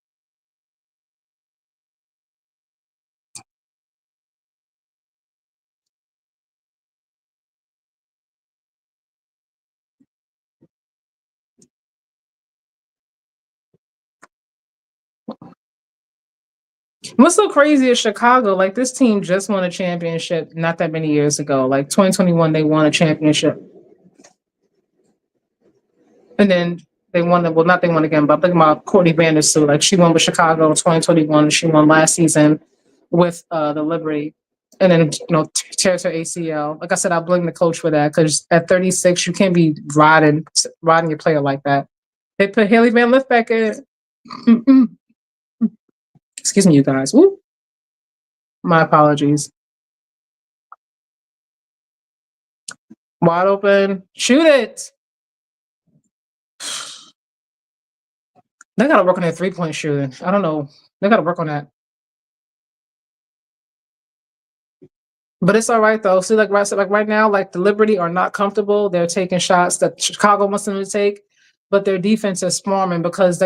what's so crazy is Chicago. Like this team just won a championship not that many years ago. Like 2021, they won a championship, and then they won the well, not they won again, but I'm thinking about Courtney Vandersloot. Like she won with Chicago in 2021. She won last season with the Liberty, and then tears her ACL. Like I said, I blame the coach for that because at 36, you can't be riding your player like that. They put Haley Van Lift back in. Excuse me, you guys. Woo. My apologies. Wide open. Shoot it. They got to work on their 3-point shooting. I don't know. They got to work on that. But it's all right though. See, like right now, like the Liberty are not comfortable. They're taking shots that Chicago wants them to take, but their defense is swarming because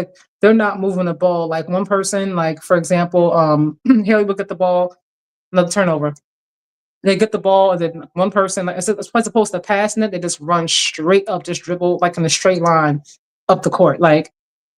they're not moving the ball. Like one person, like for example, Haley will get the ball, another turnover. They get the ball, and then one person, like as opposed to passing it, they just run straight up, just dribble like in a straight line up the court, like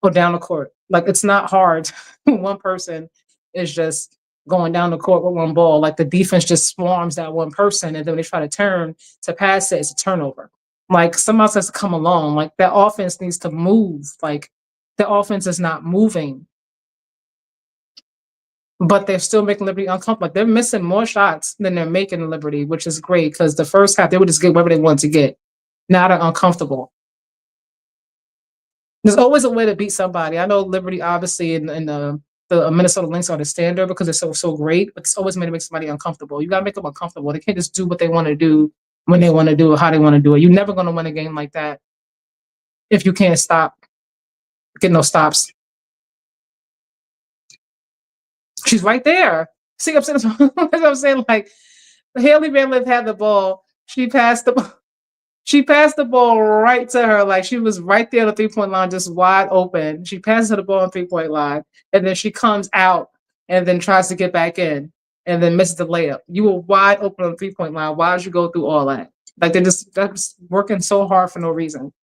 or down the court. Like it's not hard. One person is just going down the court with one ball. Like the defense just swarms that one person, and then when they try to turn to pass it, it's a turnover. Like someone else has to come along. Like that offense needs to move. Like the offense is not moving, but they're still making Liberty uncomfortable. Like they're missing more shots than they're making Liberty, which is great because the first half they would just get whatever they wanted to get. Now they're uncomfortable. There's always a way to beat somebody. I know Liberty, obviously, and the Minnesota Lynx are the standard because they're so great, but it's always made to make somebody uncomfortable. You got to make them uncomfortable. They can't just do what they want to do when they want to do it, how they want to do it. You're never going to win a game like that if you can't get no stops. She's right there. See, I'm saying, I'm saying, like Haley Van Lift had the ball. She passed the ball right to her. Like she was right there on the 3-point line, just wide open. She passes her the ball on 3-point line, and then she comes out and then tries to get back in and then misses the layup. You were wide open on the 3-point line. Why did you go through all that? Like that's working so hard for no reason.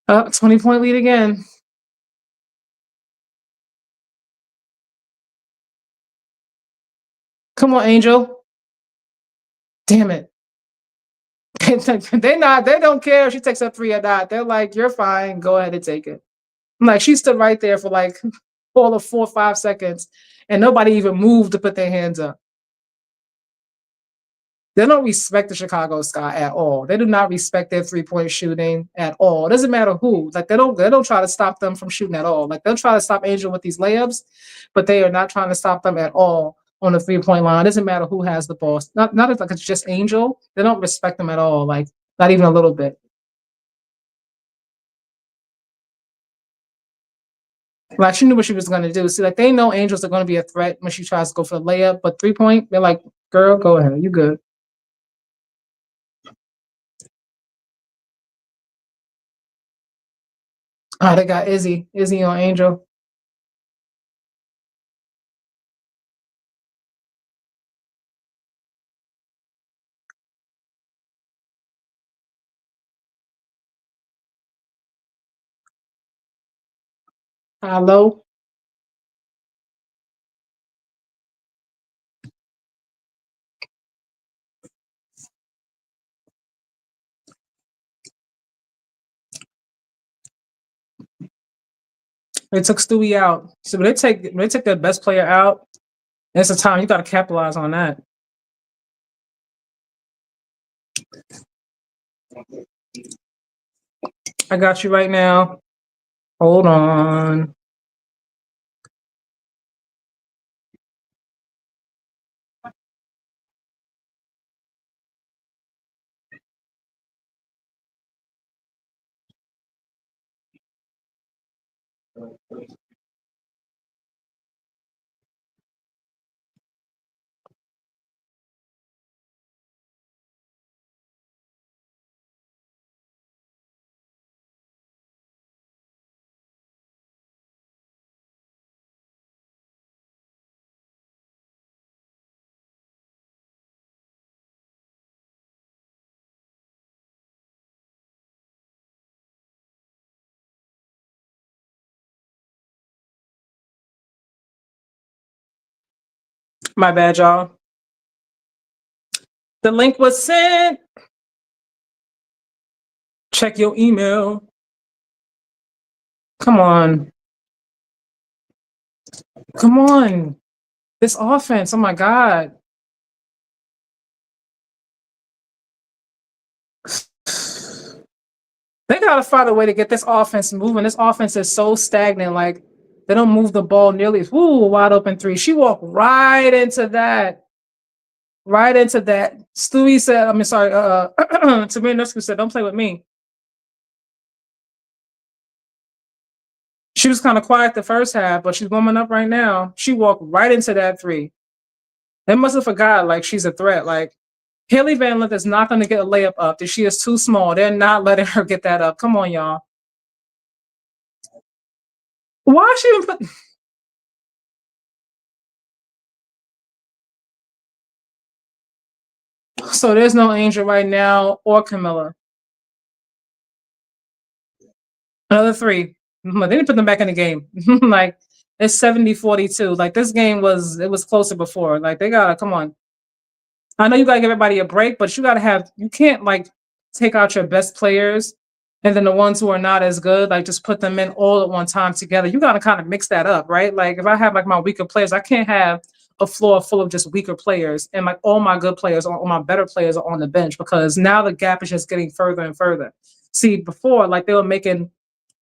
20-point lead again. Come on, Angel. Damn it. They don't care if she takes a 3 or not. They're like, you're fine. Go ahead and take it. Like she stood right there for like all of 4 or 5 seconds, and nobody even moved to put their hands up. They don't respect the Chicago Sky at all. They do not respect their 3-point shooting at all. It doesn't matter who. Like they don't try to stop them from shooting at all. Like they'll try to stop Angel with these layups, but they are not trying to stop them at all on the 3-point line. It doesn't matter who has the ball. Not like it's just Angel. They don't respect them at all. Like Not even a little bit. Like, she knew what she was going to do. See, like, they know Angels are going to be a threat when she tries to go for the layup, but 3-point, they're like, girl, go ahead. You good. Oh, they got Izzy. Izzy on Angel. Hello. They took Stewie out. So when they take their best player out, it's a time you got to capitalize on that. I got you right now. Hold on. My bad, y'all. The link was sent. Check your email. Come on. Come on. This offense, oh my God. They gotta find a way to get this offense moving. This offense is so stagnant. Like, they don't move the ball nearly. Woo, wide open three. She walked right into that. Right into that. Stewie said, I mean, sorry, Tamir Nusku said, don't play with me. She was kind of quiet the first half, but she's warming up right now. She walked right into that three. They must have forgot, like, she's a threat. Like, Haley Van Lith is not going to get a layup up. She is too small. They're not letting her get that up. Come on, y'all. Why is she even put... So there's no Angel right now or Camilla. Another three. They didn't put them back in the game. Like, it's 70-42. Like, this game was closer before. Like, they gotta come on. I know you gotta give everybody a break, but you can't like take out your best players and then the ones who are not as good, like just put them in all at one time together. You gotta kind of mix that up, right? Like, if I have like my weaker players, I can't have a floor full of just weaker players and like all my good players or all my better players are on the bench, because now the gap is just getting further and further. See, before, like, they were making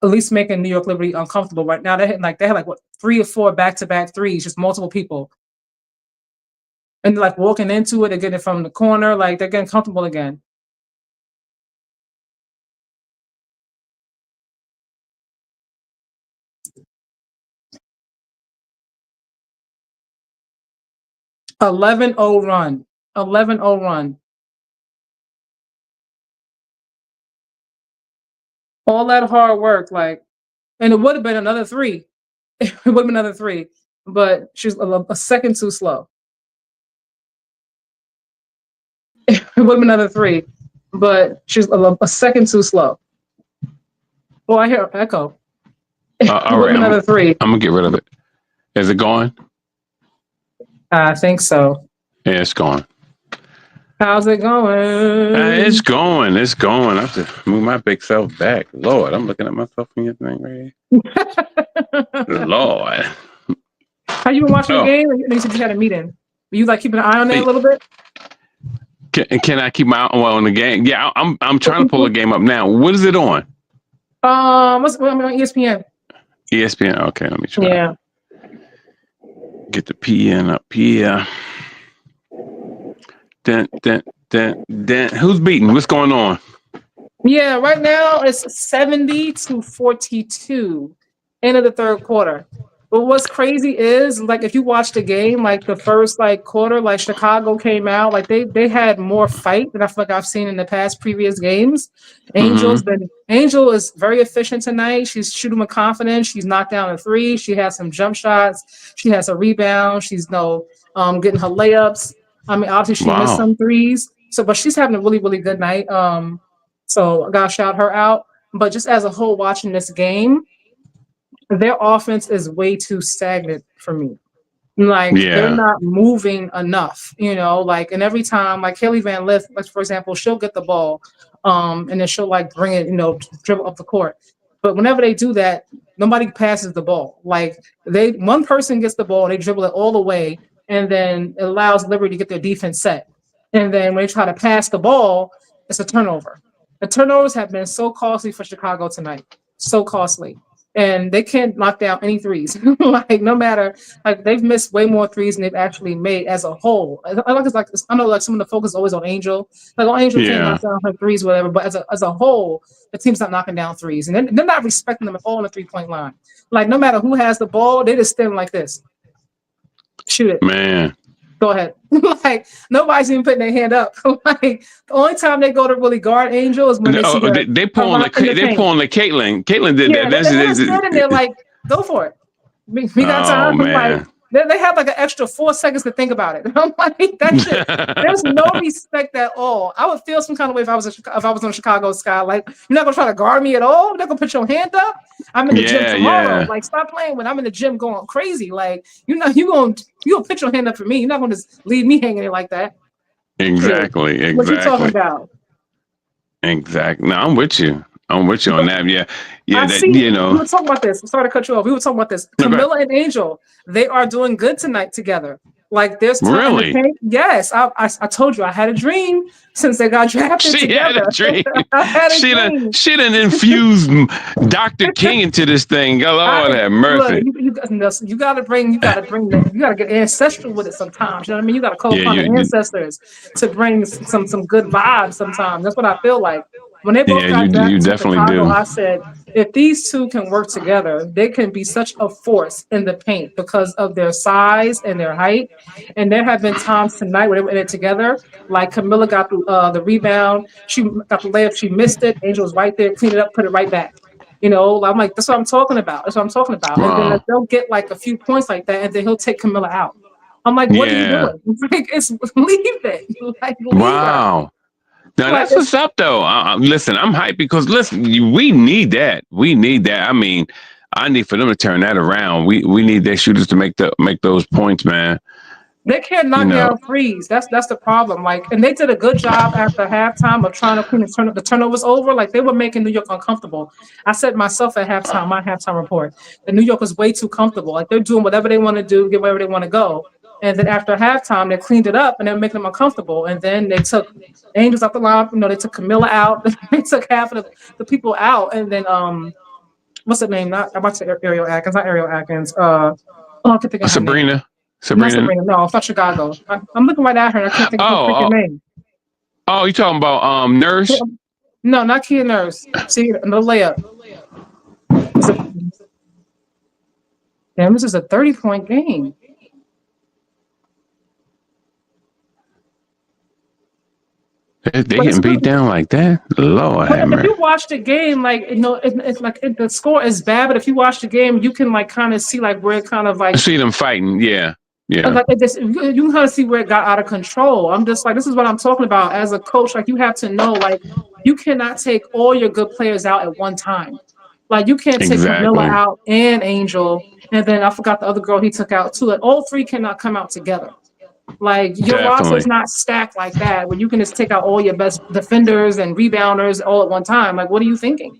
New York Liberty uncomfortable. Right now, they had like what, 3 or 4 back-to-back threes, just multiple people. And like walking into it and getting it from the corner, like they're getting comfortable again. Eleven 0 run. 11-0 run. All that hard work, like, and it would have been another 3. It would have been another 3, but she's a second too slow. It would have been another 3, but she's a second too slow. Well, I hear an echo. All right, another 3. I'm gonna get rid of it. Is it going? I think so. Yeah, it's going. How's it going? It's going. It's going. I have to move my big self back. Lord, I'm looking at myself in your thing right here. Lord. How you been watching the game? You said you had a meeting. Were you like keeping an eye on it a little bit? Can I keep my eye on the game? Yeah, I'm trying to pull the game up now. What is it on? I'm on ESPN. ESPN. Okay, let me try. Yeah. Get the PN up here. Then. Who's beating? What's going on? Yeah, right now it's 70-42, end of the third quarter. But what's crazy is like if you watch the game, like the first like quarter, like Chicago came out, like they had more fight than I feel like I've seen in the past previous games. Hmm. Angel is very efficient tonight. She's shooting with confidence. She's knocked down a three. She has some jump shots. She has a rebound. She's getting her layups. I mean, obviously she missed Wow. some threes. So, but she's having a really, really good night. So I gotta shout her out. But just as a whole, watching this game, their offense is way too stagnant for me. Like they're Yeah. not moving enough, like and every time like Kelly Van Lith, like for example, she'll get the ball, and then she'll like bring it, dribble up the court. But whenever they do that, nobody passes the ball. Like one person gets the ball, they dribble it all the way, and then it allows Liberty to get their defense set. And then when they try to pass the ball, it's a turnover. The turnovers have been so costly for Chicago tonight. So costly. And they can't knock down any threes. Like no matter, like they've missed way more threes than they've actually made as a whole. I know like some of the focus is always on Angel. Like Angel can't Yeah. knock down her threes, whatever. But as a whole, the team's not knocking down threes, and they're not respecting them at all on the 3-point line. Like no matter who has the ball, they just stand like this, shoot it. Man. Go ahead. Like nobody's even putting their hand up. Like the only time they go to really guard Angel is when they see Oh, her, they her pulling in the the they paint. pulling the Caitlyn. Caitlyn did Yeah, that. they're standing there like, go for it. We got Oh time. Like man. they have like an extra 4 seconds to think about it. I'm like, that shit. There's no respect at all. I would feel some kind of way if I was on Chicago Sky. Like, you're not gonna try to guard me at all. You're not gonna put your hand up. I'm in the gym Yeah, tomorrow. yeah. Like, stop playing when I'm in the gym going crazy. Like, you gonna put your hand up for me. You're not gonna just leave me hanging there like that. Shit. Exactly. What you talking Exactly. about? Exactly. No, I'm with you. I'm with you on that. Yeah. Yeah. I That see. We were talking about this. I'm sorry to cut you off. We were talking about this. Okay. Camilla and Angel, they are doing good tonight together. Like there's time in the Really? paint. Yes, I told you I had a dream since they got drafted She had a together. dream. I had a dream. She done infused Dr. King into this thing. Lord have Look, mercy. you gotta get ancestral with it sometimes. You know what I mean? You gotta call Yeah, upon the ancestors to bring some good vibes sometimes. That's what I feel like. When they both got you drafted to definitely Chicago, do. I said, if these two can work together, they can be such a force in the paint because of their size and their height. And there have been times tonight where they were in it together. Like Camilla got the rebound, she got the layup, she missed it. Angel was right there, cleaned it up, put it right back. I'm like, that's what I'm talking about. That's what I'm talking about. And then Wow. they'll get like a few points like that, and then he'll take Camilla out. I'm like, what are you Yeah. doing? Like, leave it. Like, leave her. Wow. Now Like, that's what's up, though. Listen, I'm hyped because listen, we need that. We need that. I mean, I need for them to turn that around. We need their shooters to make those points, man. they can't You knock know. down threes. That's the problem. Like, and they did a good job after halftime of trying to clean the turnovers over. Like, they were making New York uncomfortable. I said myself at halftime, my halftime report, that New York was way too comfortable. Like, they're doing whatever they want to do, get wherever they want to go. And then after halftime, they cleaned it up and they're making them uncomfortable. And then they took Angels off the line. They took Camilla out. They took half of the people out. And then what's the name? Not I'm about to say Ariel Atkins, not Ariel Atkins. I can think of her name. Sabrina. Not Sabrina. Sabrina. No, it's not Chicago. I'm looking right at her and I can't think of her freaking Oh, name. you talking about Nurse? No, not Kia Nurse. See, the layup. It's a, damn, this is a 30-point game. They getting beat down like that? Lord have But if mercy. you watch the game, like it's like the score is bad. But if you watch the game, you can like kind of see like where it kind of I like see them fighting. Yeah. Yeah. like you can kind of see where it got out of control. I'm just like, this is what I'm talking about as a coach. Like you have to know, like you cannot take all your good players out at one time. Like you can't take Camilla Exactly. out and Angel, and then I forgot the other girl he took out too. Like all three cannot come out together. Like your roster is Definitely. not stacked like that, where you can just take out all your best defenders and rebounders all at one time. Like, what are you thinking?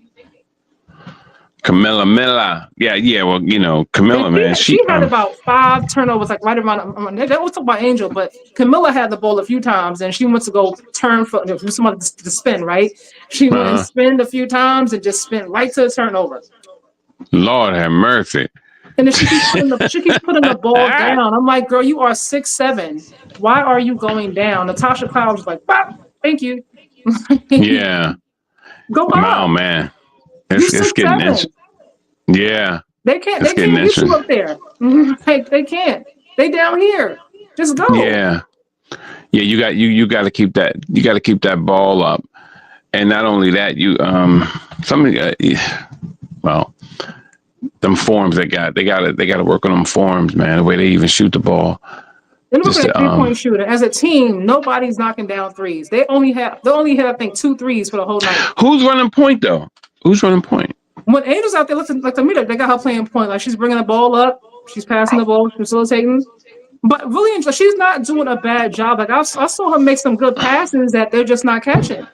Camilla Miller. Yeah, yeah. Well, And Camilla, man. she had about 5 turnovers, like right around. They was talking about Angel, but Camilla had the ball a few times, and she went to go turn for somebody to spin. Right, she went and spinned a few times and just spin right to the turnover. Lord have mercy. And then she keeps putting the ball down. I'm like, girl, you are 6'7". Why are you going down? Natasha Cloud was like, "Bop, thank you." Yeah. Go up. Oh man, You it's getting 6'7". interesting. Yeah, They can't it's getting get you interesting. up there. Like, they can't. They down here. Just go. Yeah, yeah. You got to keep that. You got to keep that ball up. And not only that, you somebody well, them forms they got to work on them forms, man. The way they even shoot the ball. They're looking Just at 3-point shooter. As a team, nobody's knocking down threes. They only hit I think 2 threes for the whole night. who's running point though? Who's running point? When Angel's out there looking like the meter, they got her playing point. Like she's bringing the ball up, she's passing the ball, facilitating. But really, she's not doing a bad job. Like I saw her make some good passes that they're just not catching.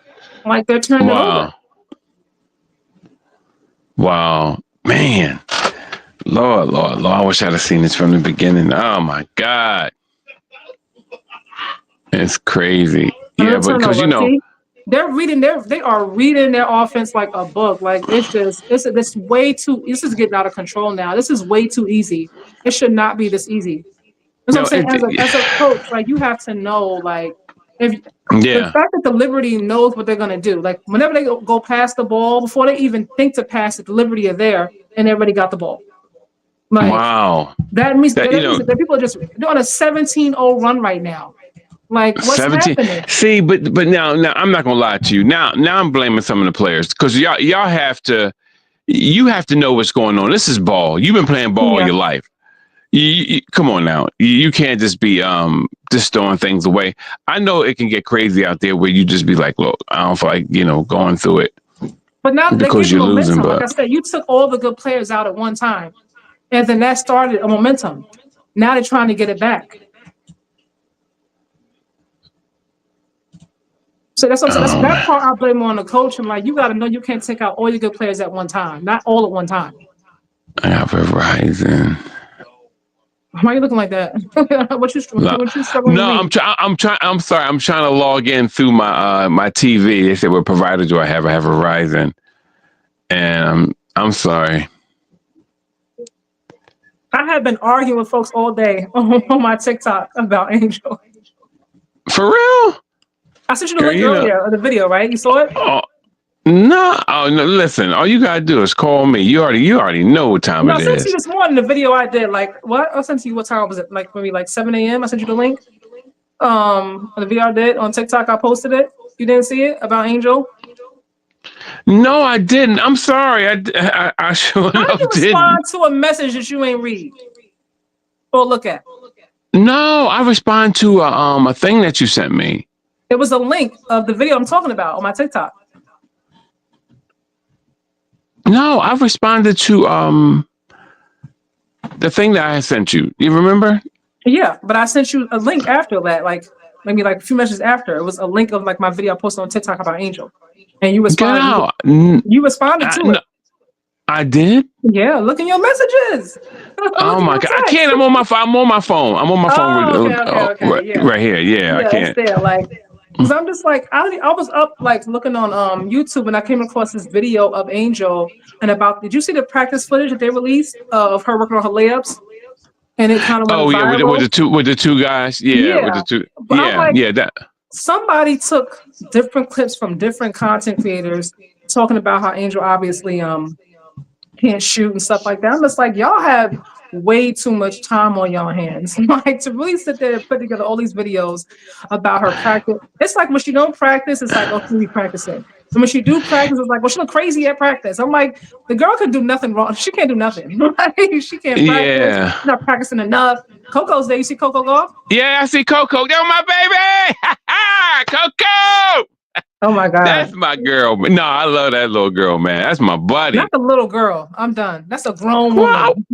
Like they're turning it over. Wow, man, Lord, I wish I'd have seen this from the beginning. Oh my God, it's crazy. Yeah, but because they are reading their offense like a book. Like this way too. This is getting out of control now. This is way too easy. It should not be this easy. That's what I'm saying. As a coach, like you have to know, like the fact that the Liberty knows what they're gonna do. Like whenever they go past the ball, before they even think to pass it, the Liberty are there and they already got the ball. Like, wow, that means that people are just doing a 17-0 run right now. Like what's 17? Happening? See, but now I'm not gonna lie to you. Now I'm blaming some of the players because y'all have to know what's going on. This is ball. You've been playing ball all your life. You come on now. You can't just be just throwing things away. I know it can get crazy out there where you just be like, look, I don't feel like going through it. But now because you're losing. But like I said, you took all the good players out at one time, and then that started a momentum. Now they're trying to get it back. So that's what I'm saying. That part I blame on the coach. I'm like, you got to know you can't take out all your good players at one time, not all at one time. I have Verizon. Why are you looking like that? what you struggling? No, I'm trying. I'm sorry. I'm trying to log in through my my TV. They said, "What provider do I have? I have Verizon." And I'm sorry. I have been arguing with folks all day on my TikTok about Angel. For real? I sent you the link earlier of the video, right? You saw it? No, listen. All you gotta do is call me. You already know what time it is. I sent you this morning the video I did. Like what? I sent you what time was it? Like maybe like 7 a.m. I sent you the link. The video I did on TikTok. I posted it. You didn't see it about Angel? No, I didn't. I'm sorry. I sure enough didn't. Respond to a message that you ain't read or look at. No, I respond to a thing that you sent me. It was a link of the video I'm talking about on my TikTok. No, I responded to the thing that I sent you. You remember? Yeah, but I sent you a link after that, like maybe like a few messages after. It was a link of like my video I posted on TikTok about Angel, and you responded. You responded to it. I did. Yeah, look in your messages. Oh my God, I can't. I'm on my phone. I'm on my phone. Okay. Right here. Yeah, I can't. It's there, like. Because I'm just like, I was up like looking on YouTube and I came across this video of Angel and did you see the practice footage that they released of her working on her layups? And it kind of went viral. with the two guys. Yeah. With the two. But that. Somebody took different clips from different content creators talking about how Angel obviously can't shoot and stuff like that. I'm just like, y'all have way too much time on y'all hands. Like to really sit there and put together all these videos about her practice. It's like when she don't practice, it's like, oh, we practicing. And when she do practice, it's like, well, she look crazy at practice. I'm like, the girl could do nothing wrong. She can't do nothing. She can't practice. Yeah. She's not practicing enough. Coco's there. You see Coco golf? Yeah, I see Coco. That's my baby. Coco. Oh my God. That's my girl. No, I love that little girl, man. That's my buddy. Not the little girl. I'm done. That's a grown woman.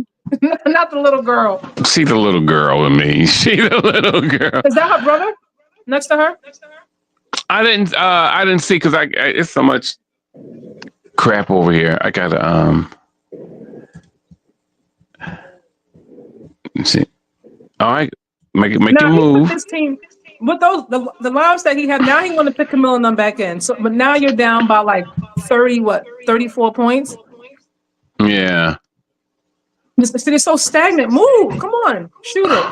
Not the little girl. See the little girl with me. She the little girl. Is that her brother next to her? I didn't see because it's so much crap over here. I gotta see. All right, make your move. His team with those the lives that he had. Now he want to put Camille and them back in. So, but now you're down by like 34 points. Yeah. It's so stagnant. Move. Come on. Shoot it.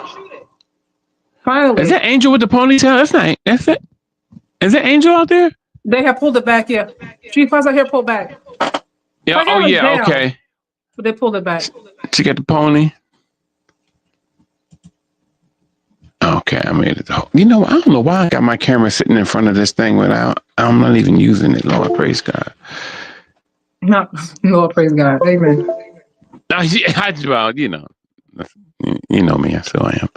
Finally. Is that Angel with the ponytail? That's it. Is that Angel out there? They have pulled it back. Yeah, she has her hair pulled back. Yeah. Oh yeah. Down, okay. but they pulled it back. She got the pony. Okay, I made it. You know, I don't know why I got my camera sitting in front of this thing without. I'm not even using it. Lord, praise God. Not Lord, praise God. Amen. Well, you know me. That's who I am.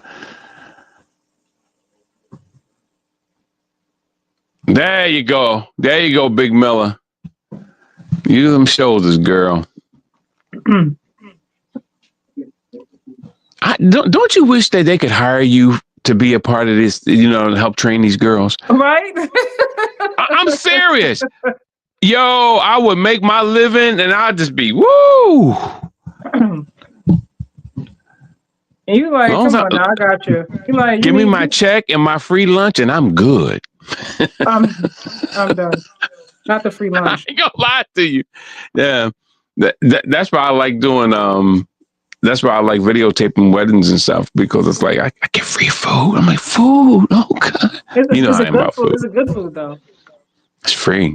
There you go. There you go, Big Miller. Use them shoulders, girl. Don't you wish that they could hire you to be a part of this, you know, to help train these girls? Right? I'm serious. Yo, I would make my living and I'd just be, woo. And you like, come on now, I got you. You like, give me my check and my free lunch and I'm good. I'm done. Not the free lunch. I ain't gonna lie to you. Yeah. That's why I like doing that's why I like videotaping weddings and stuff, because it's like I get free food. I'm like, food. Oh God. You know I am about food. It's a good food though. It's free.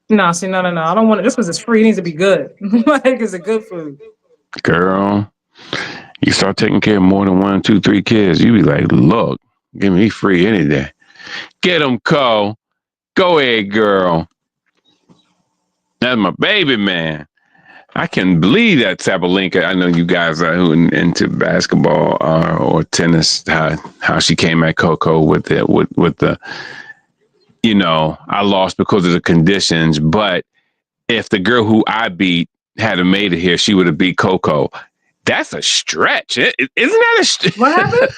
No, see, no. I don't want it. This was it's free. It needs to be good. Like it's a good food. Girl, you start taking care of more than 1, 2, 3 kids, you be like, look, give me free any day. Get them, Cole. Go ahead, girl. That's my baby, man. I can believe that Sabalenka. I know you guys are into basketball or tennis. How she came at Coco with the, you know, I lost because of the conditions. But if the girl who I beat had made it here, she would have beat Coco. That's a stretch, isn't that a stretch? What happened?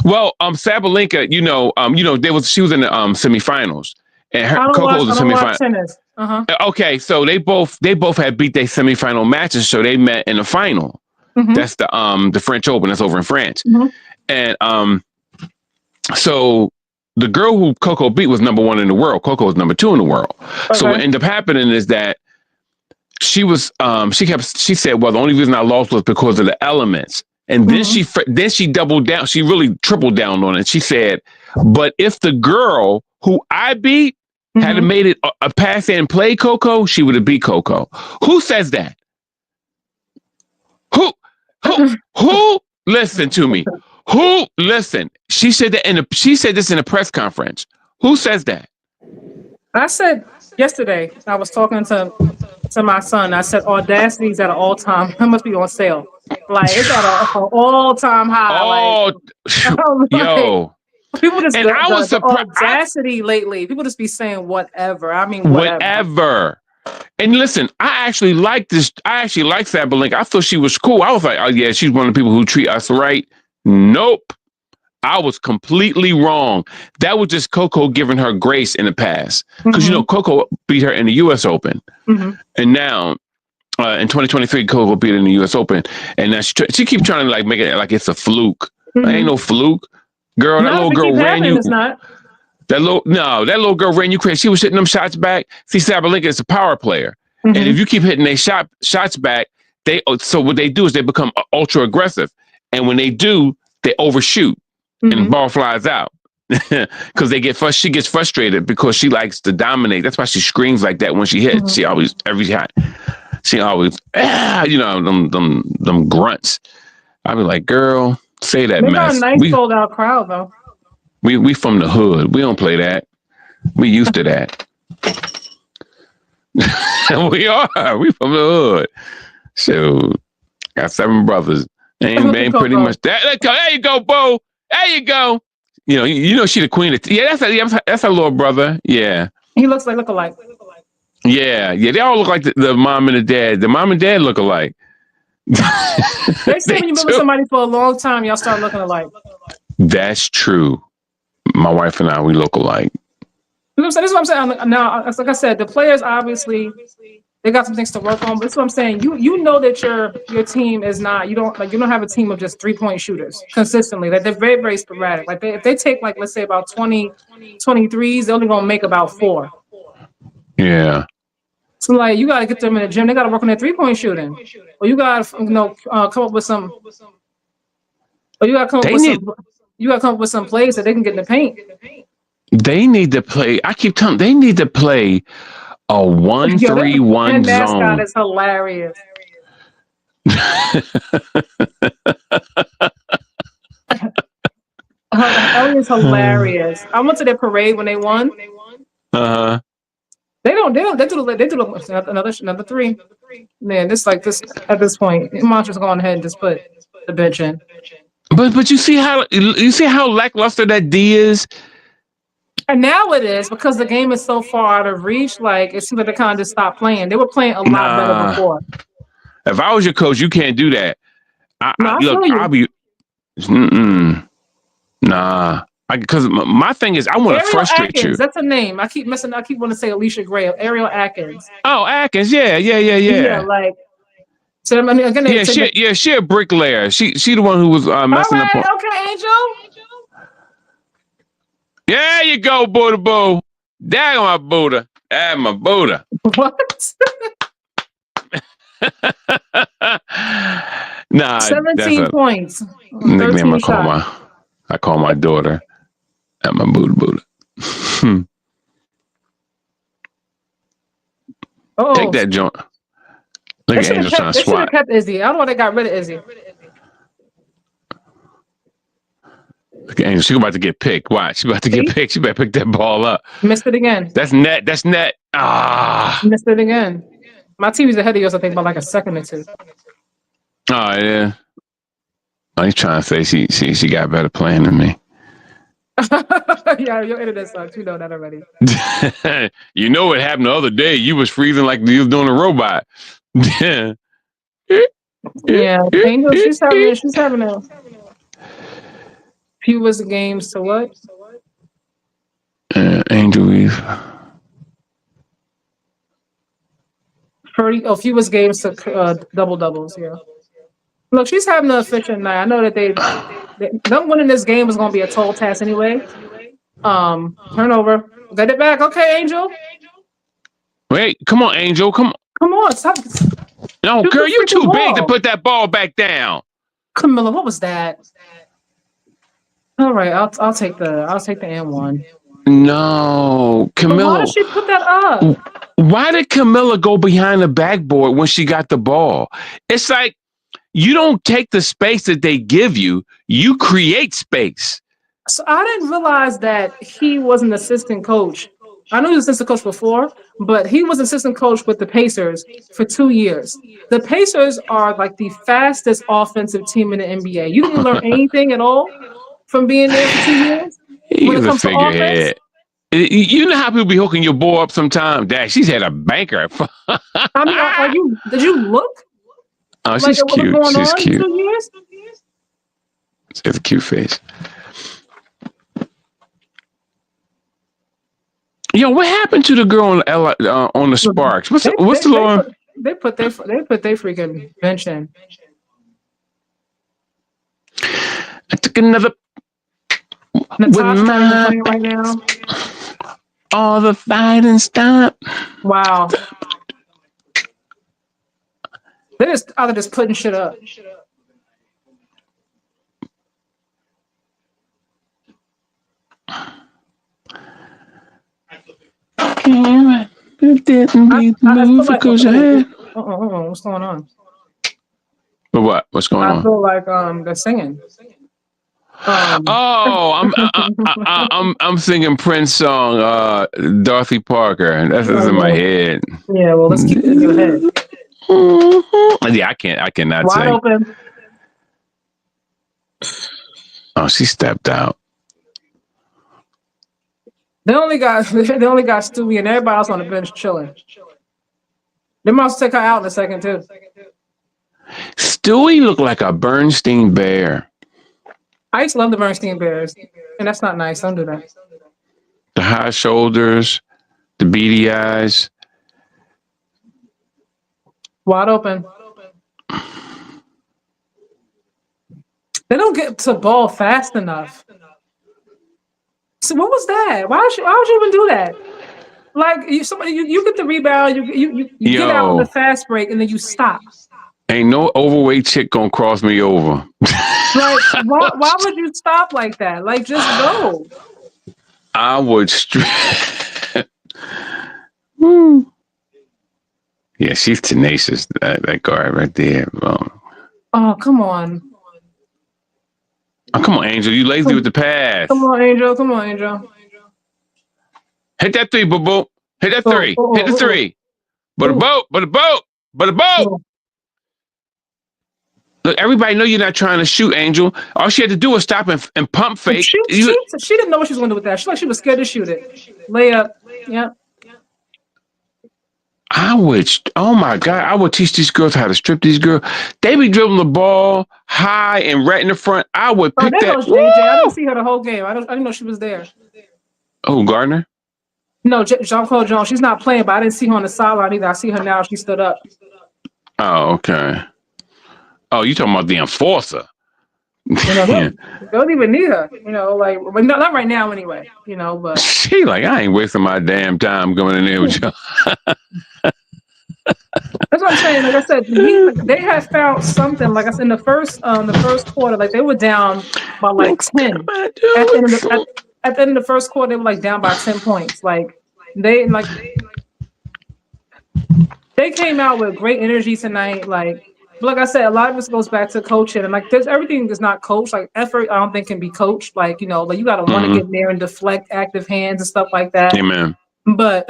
Well, Sabalenka, she was in the semifinals, and Coco was in the semifinal. Uh-huh. Okay, so they both had beat their semifinal matches, so they met in the final. Mm-hmm. That's the French Open. That's over in France, mm-hmm. And so the girl who Coco beat was number 1 in the world. Coco was number 2 in the world. Okay. So what ended up happening is that she said, well, the only reason I lost was because of the elements. And mm-hmm. then she doubled down. She really tripled down on it. She said, but if the girl who I beat mm-hmm. had made it a pass and play Coco, she would have beat Coco. Who says that? Who listen to me? Who listen? She said that she said this in a press conference. Who says that? I said yesterday, I was talking to my son. I said Audacity's at an all-time. It must be on sale. Like it's at an all-time high. Oh, like, yo. People just I was surprised. Audacity lately. People just be saying whatever. I mean, whatever. And listen, I actually like this. I actually like Sabalenka. I thought she was cool. I was like, oh yeah, she's one of the people who treat us right. Nope. I was completely wrong. That was just Coco giving her grace in the past. Because, mm-hmm. Coco beat her in the U.S. Open. Mm-hmm. And now, in 2023, Coco beat her in the U.S. Open. And now she keeps trying to make it like it's a fluke. Mm-hmm. Ain't no fluke. Girl, that little girl ran you. It's not. That little girl ran you crazy. She was hitting them shots back. See, Sabalenka is a power player. Mm-hmm. And if you keep hitting their shots back, so what they do is they become ultra aggressive. And when they do, they overshoot. Mm-hmm. And the ball flies out because she gets frustrated because she likes to dominate. That's why she screams like that when she hits. Mm-hmm. She always, them grunts. I be like, girl, say that mess. They got a nice sold out crowd though. We from the hood. We don't play that. We used to that. We from the hood. So got 7 brothers. Ain't pretty much that. There you go, Bo. There you go. You know she the queen of that's her little brother. Yeah. He looks like look-alike. Yeah. They all look like the mom and the dad. The mom and dad look alike. They say when you've been with somebody for a long time, y'all start looking alike. That's true. My wife and I, we look alike. This is what I'm saying. Now, like I said, the players obviously they got some things to work on. But that's what I'm saying. You know that your team is not. You don't have a team of just 3-point shooters consistently. Like they're very, very sporadic. Like if they take let's say about 20 23s, they're only gonna make about 4. Yeah. So you got to get them in the gym. They got to work on their 3-point shooting. Or you got to come up with some. Or you got to come up with some. You got to come up with some plays that they can get in the paint. They need to play. I keep telling they need to play a 1-3-1 mascot zone. is hilarious. Ellio's hilarious. I went to their parade when they won. They do another three. Man, this at this point, Monster's going ahead and just put the bench in. But you see how lackluster that D is. And now it is because the game is so far out of reach. Like it seems like they kind of just stopped playing. They were playing a lot better before. If I was your coach, you can't do that. I'll be. Nah, because my thing is, I want to frustrate Atkins, you. That's a name. I keep wanting to say Alicia Gray. Ariel Atkins. Oh, Atkins. Yeah. Yeah, like. So I mean, again, she a bricklayer. She the one who was messing up. Okay, Angel. There you go, Buddha Boo. Dag my Buddha. My Buddha. What? Nah, 17 points. Nickname I call my daughter at my Buddha. Take that joint. Look at Angel trying to swat. They should have kept Izzy. I don't know why they got rid of Izzy. Look at Angel. She's about to get picked. Watch. She's about to get picked. She better pick that ball up. Missed it again. That's net. Missed it again. My TV's ahead of yours, I think, by like a second or two. Oh, yeah. Oh, he's trying to say she got better playing than me. Yeah, your internet sucks. You know that already. You know what happened the other day? You was freezing like you was doing a robot. Yeah, Angel, she's having a fewest games to what? Angel Eve. Fewest games to double doubles. Yeah. Look, she's having an efficient night. I know that them winning this game was going to be a tall task anyway. Turnover. Get it back. Okay, Angel. Wait, come on, Angel. Come on. Stop. No, girl, you're too big to put that ball back down. Camilla, what was that? All right, I'll take the and one. No, Camilla. Why did she put that up? Why did Camilla go behind the backboard when she got the ball? It's like you don't take the space that they give you. You create space. So I didn't realize that he was an assistant coach. I know he was assistant coach before, but he was assistant coach with the Pacers for 2 years. The Pacers are like the fastest offensive team in the NBA. You didn't learn anything at all from being there for 2 years? He's a figurehead. You know how people be hooking your boy up sometimes? Dad, she's had a banker. I mean, did you look? Oh, she's cute. She's cute. 2 years? She has a cute face. Yo, what happened to the girl on the Sparks? What's the law? They put their freaking bench in. I took another. Natasha playing right now. All the fighting stop. Wow. They're just putting shit up. It didn't need to move because I had. What's going on? But what? What's going on? I feel like they're singing. I'm singing Prince song, Dorothy Parker, and that's in my head. Yeah, well, let's keep it in your head. Yeah, I cannot Wide sing. Open. Oh, she stepped out. They only got Stewie and everybody else on the bench chilling. They must take her out in a second too. Stewie looked like a Bernstein bear. I used to love the Bernstein Bears, and that's not nice. Don't do that. The high shoulders, the beady eyes. Wide open. They don't get to the ball fast enough. So what was that? Why would you even do that? Like you get the rebound, you get out with the fast break, and then you stop. Ain't no overweight chick gonna cross me over. Like why would you stop like that? Like just go. I would. Yeah, she's tenacious. That guard right there. Oh, come on. Oh, come on, Angel. You lazy with the pass. Come on, Angel. Come on, Angel. Hit that three, boo boo. Hit that three. Hit the three. But a boat. But a boat. But a boat. Look, everybody know you're not trying to shoot, Angel. All she had to do was stop and pump fake. She didn't know what she was going to do with that. She was scared to shoot it. Layup. Yeah. Oh my God, I would teach these girls how to strip these girls. They be dribbling the ball high and right in the front. I would pick that. JJ. I didn't see her the whole game. I didn't know she was there. Oh, Gardner? No, Jean-Claude Jones. She's not playing, but I didn't see her on the sideline either. I see her now. She stood up. Oh, okay. Oh, you talking about the enforcer? They don't even need her. Like not right now anyway. But she like, I ain't wasting my damn time going in there with you. That's what I'm saying. Like I said, they had found something. Like I said, in the first quarter, like they were down by like 10. At the end of the first quarter, they were like down by 10 points. Like they came out with great energy tonight. Like I said, a lot of this goes back to coaching, and like there's everything that's not coached. Like effort, I don't think can be coached. Like you got to want to get in there and deflect active hands and stuff like that. Amen. But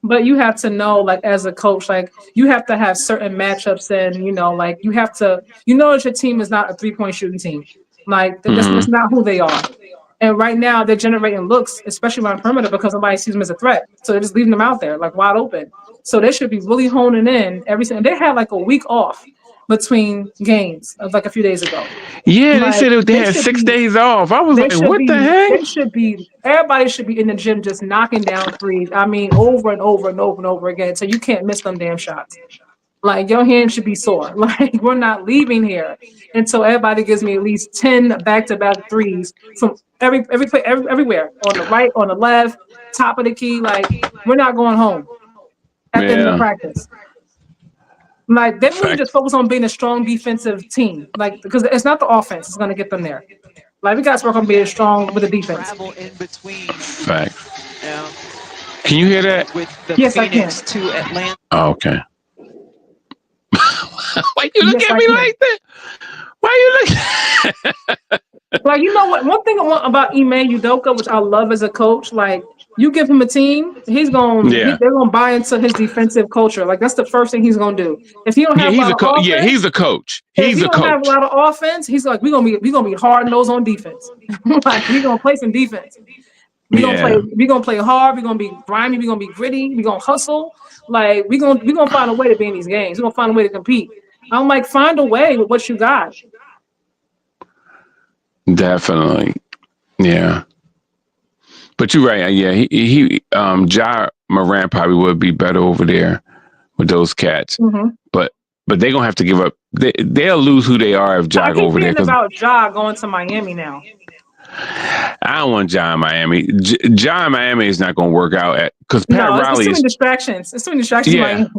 but you have to know, like as a coach, like you have to have certain matchups, and like you have to, that your team is not a 3-point shooting team. Like that's not who they are. And right now they're generating looks, especially on perimeter, because nobody sees them as a threat. So they're just leaving them out there like wide open. So they should be really honing in everything. They had like a week off between games of like a few days ago. Yeah, they said they had 6 days off. I was like, what the heck? Everybody should be in the gym just knocking down threes. I mean, over and over and over and over again. So you can't miss them damn shots. Like your hand should be sore. Like we're not leaving here until everybody gives me at least 10 back-to-back threes from everywhere, on the right, on the left, top of the key. Like we're not going home at the end of the practice. Like they really just focus on being a strong defensive team. Like because it's not the offense that's going to get them there. Like we got to work on being strong with the defense. Fact. Can you hear that? Yes, I can. To Atlanta. Oh, okay. Why you look at me like that? Why you look? Like what? One thing I want about Ime Udoka, which I love as a coach, like you give him a team, they're gonna buy into his defensive culture. Like that's the first thing he's gonna do. If he don't have he's a coach. Yeah, he's a coach. If he don't have a lot of offense, he's like, we gonna be hard nosed on defense. Like we gonna play some defense. We gonna play hard. We gonna be grimy. We gonna be gritty. We gonna hustle. Like we gonna find a way to be in these games. We gonna find a way to compete. I'm like, find a way with what you got. Definitely, yeah. But you're right. Yeah, he Ja Morant probably would be better over there with those cats. But they're gonna have to give up. They'll lose who they are if Ja go over there. About Ja going to Miami now. I don't want Ja in Miami. Ja in Miami is not going to work out because Pat Riley is too many distractions. It's too many distractions in Miami.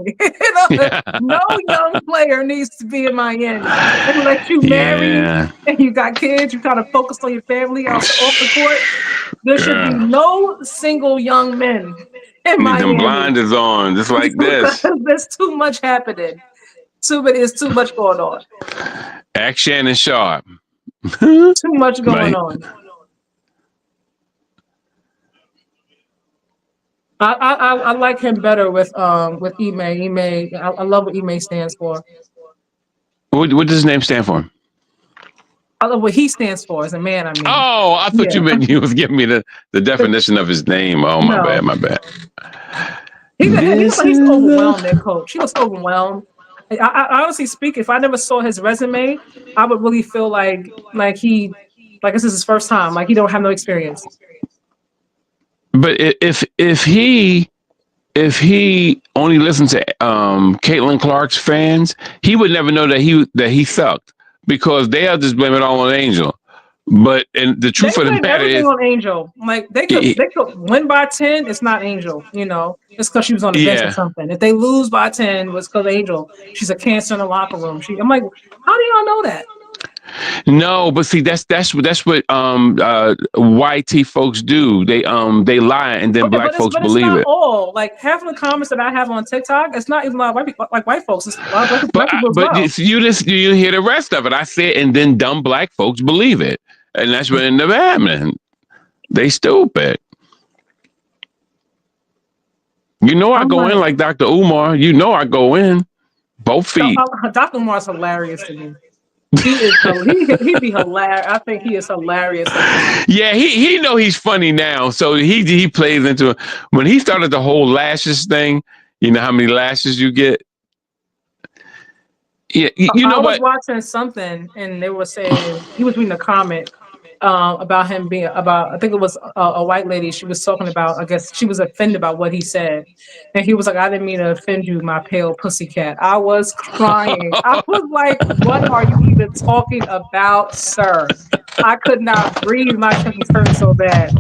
No young player needs to be in Miami. They let you marry and you got kids. You kind of focused on your family off the court. There should be no single young men in Miami. Them blinders on, just like this. There's too much happening. There's too much going on. Act Shannon Sharp. Too much going on. I like him better with Ime. I love what Ime stands for. What does his name stand for? I love what he stands for as a man. I mean. Oh, I thought you meant you was giving me the definition of his name. Oh, my bad. He's overwhelmed, that coach. He looks overwhelmed. I honestly speak, if I never saw his resume, I would really feel like this is his first time. Like he don't have no experience. But if he only listened to Caitlin Clark's fans, he would never know that he sucked because they'll just blame it all on Angel. But and the truth of the matter is, on Angel, like they could win by 10. It's not Angel, it's because she was on the bench or something. If they lose by 10, it's because Angel. She's a cancer in the locker room. I'm like, how do y'all know that? No, but see, that's what YT folks do. They lie and then Okay, black folks but it's believe not it. all. Like half of the comments that I have on TikTok, it's not even a lot of white people, like white folks. It's a lot of black people as But well. you hear the rest of it. I said, and then dumb black folks believe it, and that's what ended up happening. They stupid. You know I go in like Dr. Umar. You know I go in both feet. Dr. Umar's hilarious to me. He'd be hilarious. I think he is hilarious. Yeah, he know he's funny now, so he plays into it. When he started the whole lashes thing, you know how many lashes you get. Yeah, you know what? I was watching something and they were saying he was reading a comment about him being about. I think it was a white lady. She was talking about. I guess she was offended about what he said, and he was like, "I didn't mean to offend you, my pale pussycat." I was crying. I was like, "What are you even talking about, sir?" I could not breathe. My chest was hurting so bad.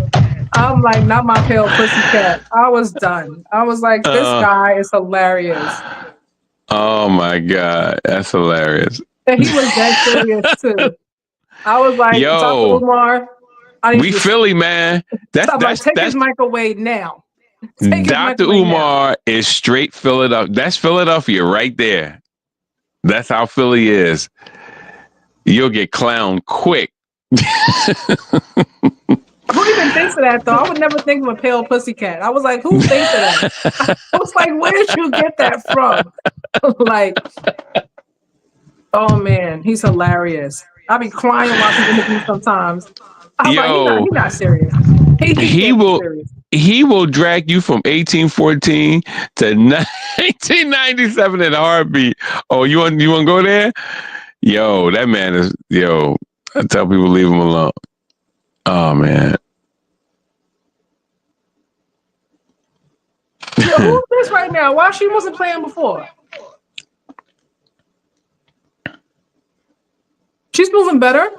I'm like, not my pale pussycat. I was done. I was like, this guy is hilarious. Oh my God, that's hilarious. And he was that serious too. I was like, Dr. Umar, we Philly, man. That's take his mic away now. Dr. Umar is straight Philadelphia. That's Philadelphia right there. That's how Philly is. You'll get clowned quick. Who even thinks of that though? I would never think of a pale pussycat. I was like, who thinks of that? I was like, where did you get that from? Like, oh man, he's hilarious. I be crying watching interviews sometimes. I'm like, he's not serious. He will drag you from 1814 to 1997 in a heartbeat. Oh, you want to go there? Yo, that man is I tell people leave him alone. Oh man. Yo, who's this right now? Why she wasn't playing before? She's moving better.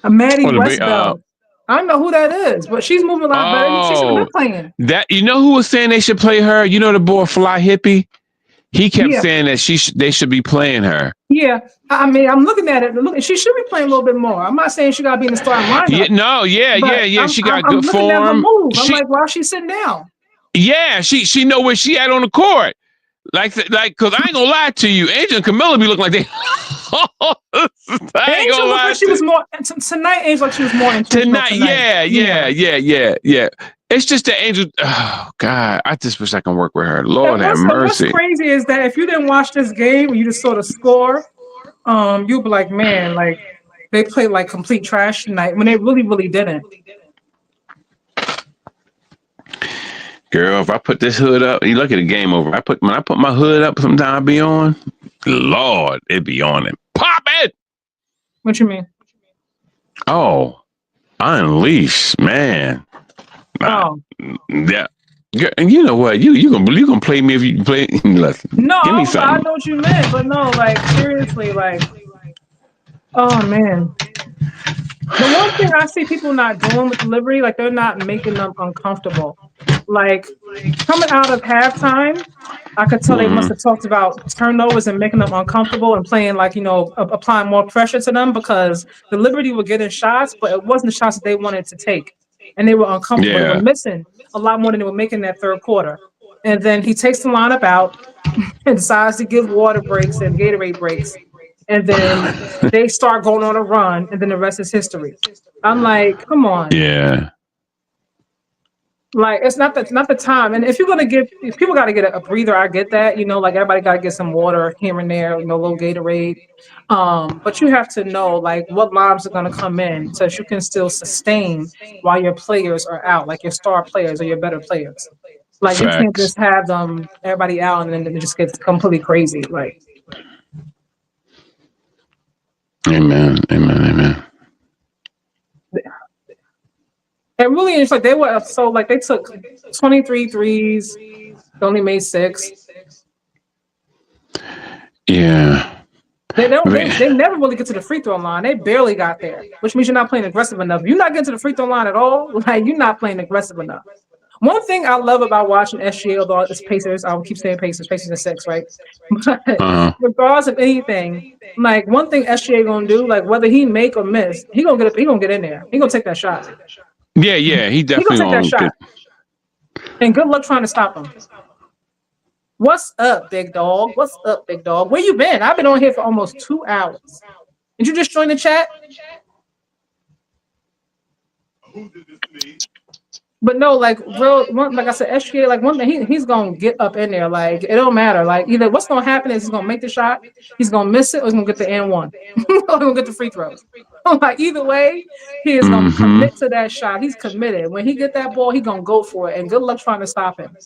Maddie Westbell. I don't know who that is, but she's moving a lot better. She should have been playing. That you know who was saying they should play her? You know the boy Fly Hippie? He kept saying that they should be playing her. Yeah, I mean, I'm looking at it. She should be playing a little bit more. I'm not saying she got to be in the starting lineup. Yeah. She got good form. At her move. I'm like, why is she sitting down? Yeah, she know where she at on the court. Like, cause I ain't gonna lie to you, Angel and Camilla be looking like they. Angel looked like she was more tonight. Angel like she was more intentional tonight. Yeah. It's just the Angel. Oh God, I just wish I can work with her. Lord have mercy. What's crazy is that if you didn't watch this game, you just saw the score, you'd be like, man, like they played like complete trash tonight when they really, really didn't. Girl, if I put this hood up, you look at the game over. When I put my hood up, sometimes I be on. Lord, it be on and pop it. What you mean? Oh, I unleash, man. Oh, yeah. And you know what? You gonna play me if you play. Listen, no, give me something. I know what you meant, but no, like seriously, like, oh man. The one thing I see people not doing with delivery, like they're not making them uncomfortable. Like coming out of halftime, I could tell they must have talked about turnovers and making them uncomfortable and playing like, applying more pressure to them because the Liberty were getting shots, but it wasn't the shots that they wanted to take. And they were uncomfortable. They were missing a lot more than they were making that third quarter. And then he takes the lineup out and decides to give water breaks and Gatorade breaks. And then they start going on a run, and then the rest is history. I'm like, come on. Yeah. Like it's not the time. And if people got to get a breather, I get that. Like everybody got to get some water here and there. A little Gatorade. But you have to know like what lives are going to come in, so that you can still sustain while your players are out, like your star players or your better players. Like you can't just have everybody out and then it just gets completely crazy. Like. Amen. And really, it's like they took 23 threes, they only made 6. Yeah. They never really get to the free throw line. They barely got there, which means you're not playing aggressive enough. If you're not getting to the free throw line at all, like you're not playing aggressive enough. One thing I love about watching SGA, although it's Pacers, I'll keep saying Pacers in 6, right? But regardless of anything, like one thing SGA gonna do, like whether he make or miss, he gonna get in there. He gonna take that shot. Yeah, he He definitely gonna take that gonna shot. And good luck trying to stop him. What's up, big dog? What's up, big dog? Where you been? I've been on here for almost 2 hours. Did you just join the chat? But no, like like I said, SGA, like one thing he's gonna get up in there. Like it don't matter. Like either what's gonna happen is he's gonna make the shot, he's gonna miss it, or he's gonna get the N1, or he's gonna get the free throws. Like either way, he is gonna commit to that shot. He's committed. When he get that ball, he gonna go for it. And good luck trying to stop him.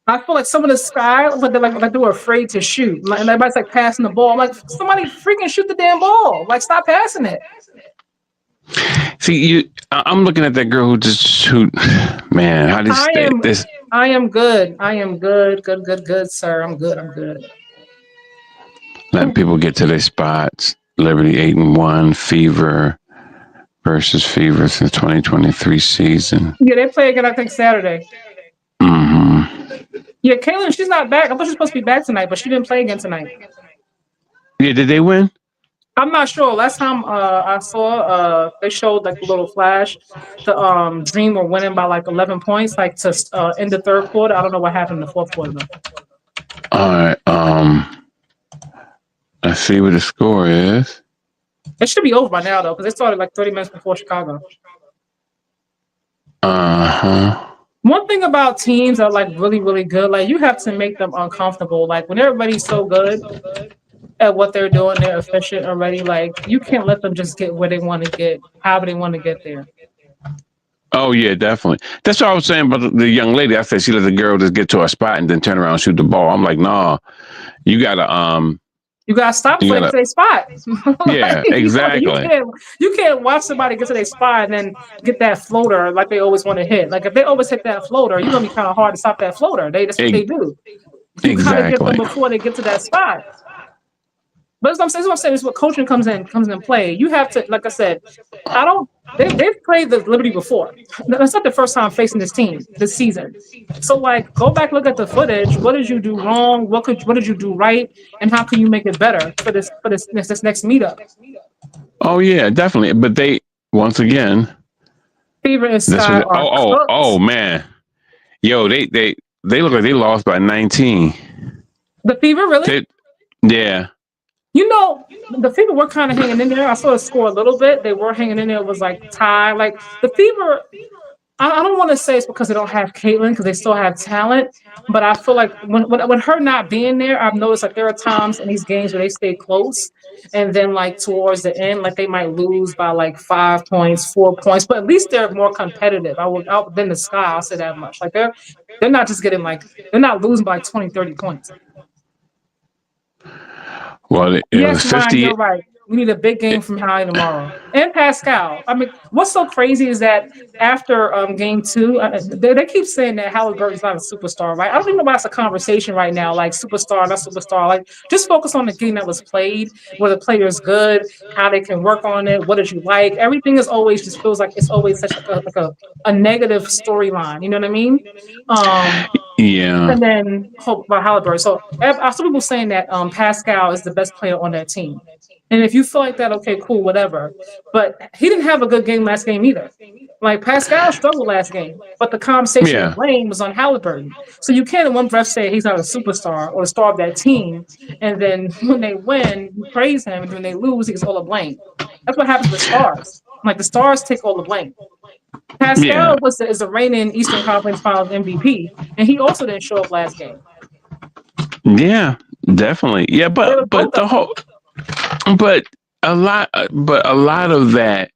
I feel like some of the Sky, but they're like they were afraid to shoot. Like, and everybody's like passing the ball. I'm like, somebody freaking shoot the damn ball. Like stop passing it. See, I'm looking at that girl who just shoot. Man, how this? I am good. I am good. Good, sir. I'm good. Letting people get to their spots. Liberty 8-1, Fever versus Fever since 2023 season. Yeah, they play again, I think, Saturday. Yeah, Kaylin, she's not back. I thought she was supposed to be back tonight, but she didn't play again tonight. Yeah, did they win? I'm not sure. Last time I saw, they showed like a little flash. The Dream were winning by like 11 points, like to end the third quarter. I don't know what happened in the fourth quarter though. All right. Let's see what the score is. It should be over by now though, because it started like 30 minutes before Chicago. One thing about teams that are like really, really good, like you have to make them uncomfortable. Like when everybody's so good at what they're doing, they're efficient already. Like you can't let them just get where they want to get, however they want to get there. Oh yeah, definitely. That's what I was saying about the young lady. I said she let the girl just get to her spot and then turn around and shoot the ball. I'm like, nah, you gotta stop playing to their spot. Yeah, exactly. You can't watch somebody get to their spot and then get that floater like they always want to hit. Like if they always hit that floater, you're gonna be kind of hard to stop that floater. That's what they do. You gotta get them before they get to that spot. But as I'm saying, is what coaching comes in play. You have to, like I said, they've played the Liberty before. That's not the first time facing this team this season. So like, go back, look at the footage. What did you do wrong? What did you do right? And how can you make it better for this next meetup? Oh yeah, definitely. But they once again, Fever and Sky are oh man, yo, they look like they lost by 19. The Fever really? Yeah. You know, the Fever were kind of hanging in there. I saw the score a little bit. They were hanging in there. It was like tie. Like the Fever, I don't want to say it's because they don't have Caitlin because they still have talent. But I feel like when her not being there, I've noticed like there are times in these games where they stay close. And then like towards the end, like they might lose by like 5 points, 4 points. But at least they're more competitive. Than the Sky, I'll say that much. Like they're not just getting they're not losing by 20, 30 points. Well, it was 50. Ryan, you're right. We need a big game from High tomorrow. And Pascal. I mean, what's so crazy is that after game 2, they keep saying that Halliburton's not a superstar, right? I don't even know why it's a conversation right now, like superstar, not superstar. Like, just focus on the game that was played, where the player is good, how they can work on it, what did you like. Everything is always just feels like it's always such a negative storyline. You know what I mean? Yeah. And then hope about Halliburton. So I saw people saying that Pascal is the best player on that team. And if you feel like that, okay, cool, whatever. But he didn't have a good game last game either. Like Pascal struggled last game, but the conversation of blame was on Halliburton. So you can't in one breath say he's not a superstar or the star of that team, and then when they win, you praise him, and when they lose, he gets all the blame. That's what happens with stars. Like the stars take all the blame. Pascal is the reigning Eastern Conference Finals MVP, and he also didn't show up last game. Yeah, definitely. Yeah, but a lot of that.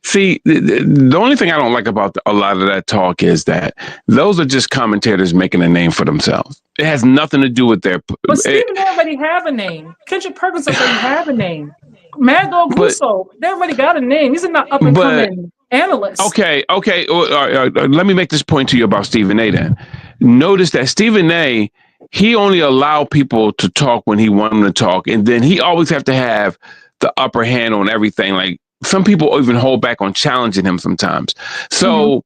See, the only thing I don't like about a lot of that talk is that those are just commentators making a name for themselves. It has nothing to do with their. But Stephen already have a name. Kendrick Perkins already have a name. Mad Dog Russo, they already got a name. These are not up and coming analysts. Okay. Let me make this point to you about Stephen A. Then notice that Stephen A. He only allowed people to talk when he wanted them to talk, and then he always have to have the upper hand on everything. Like some people even hold back on challenging him sometimes. So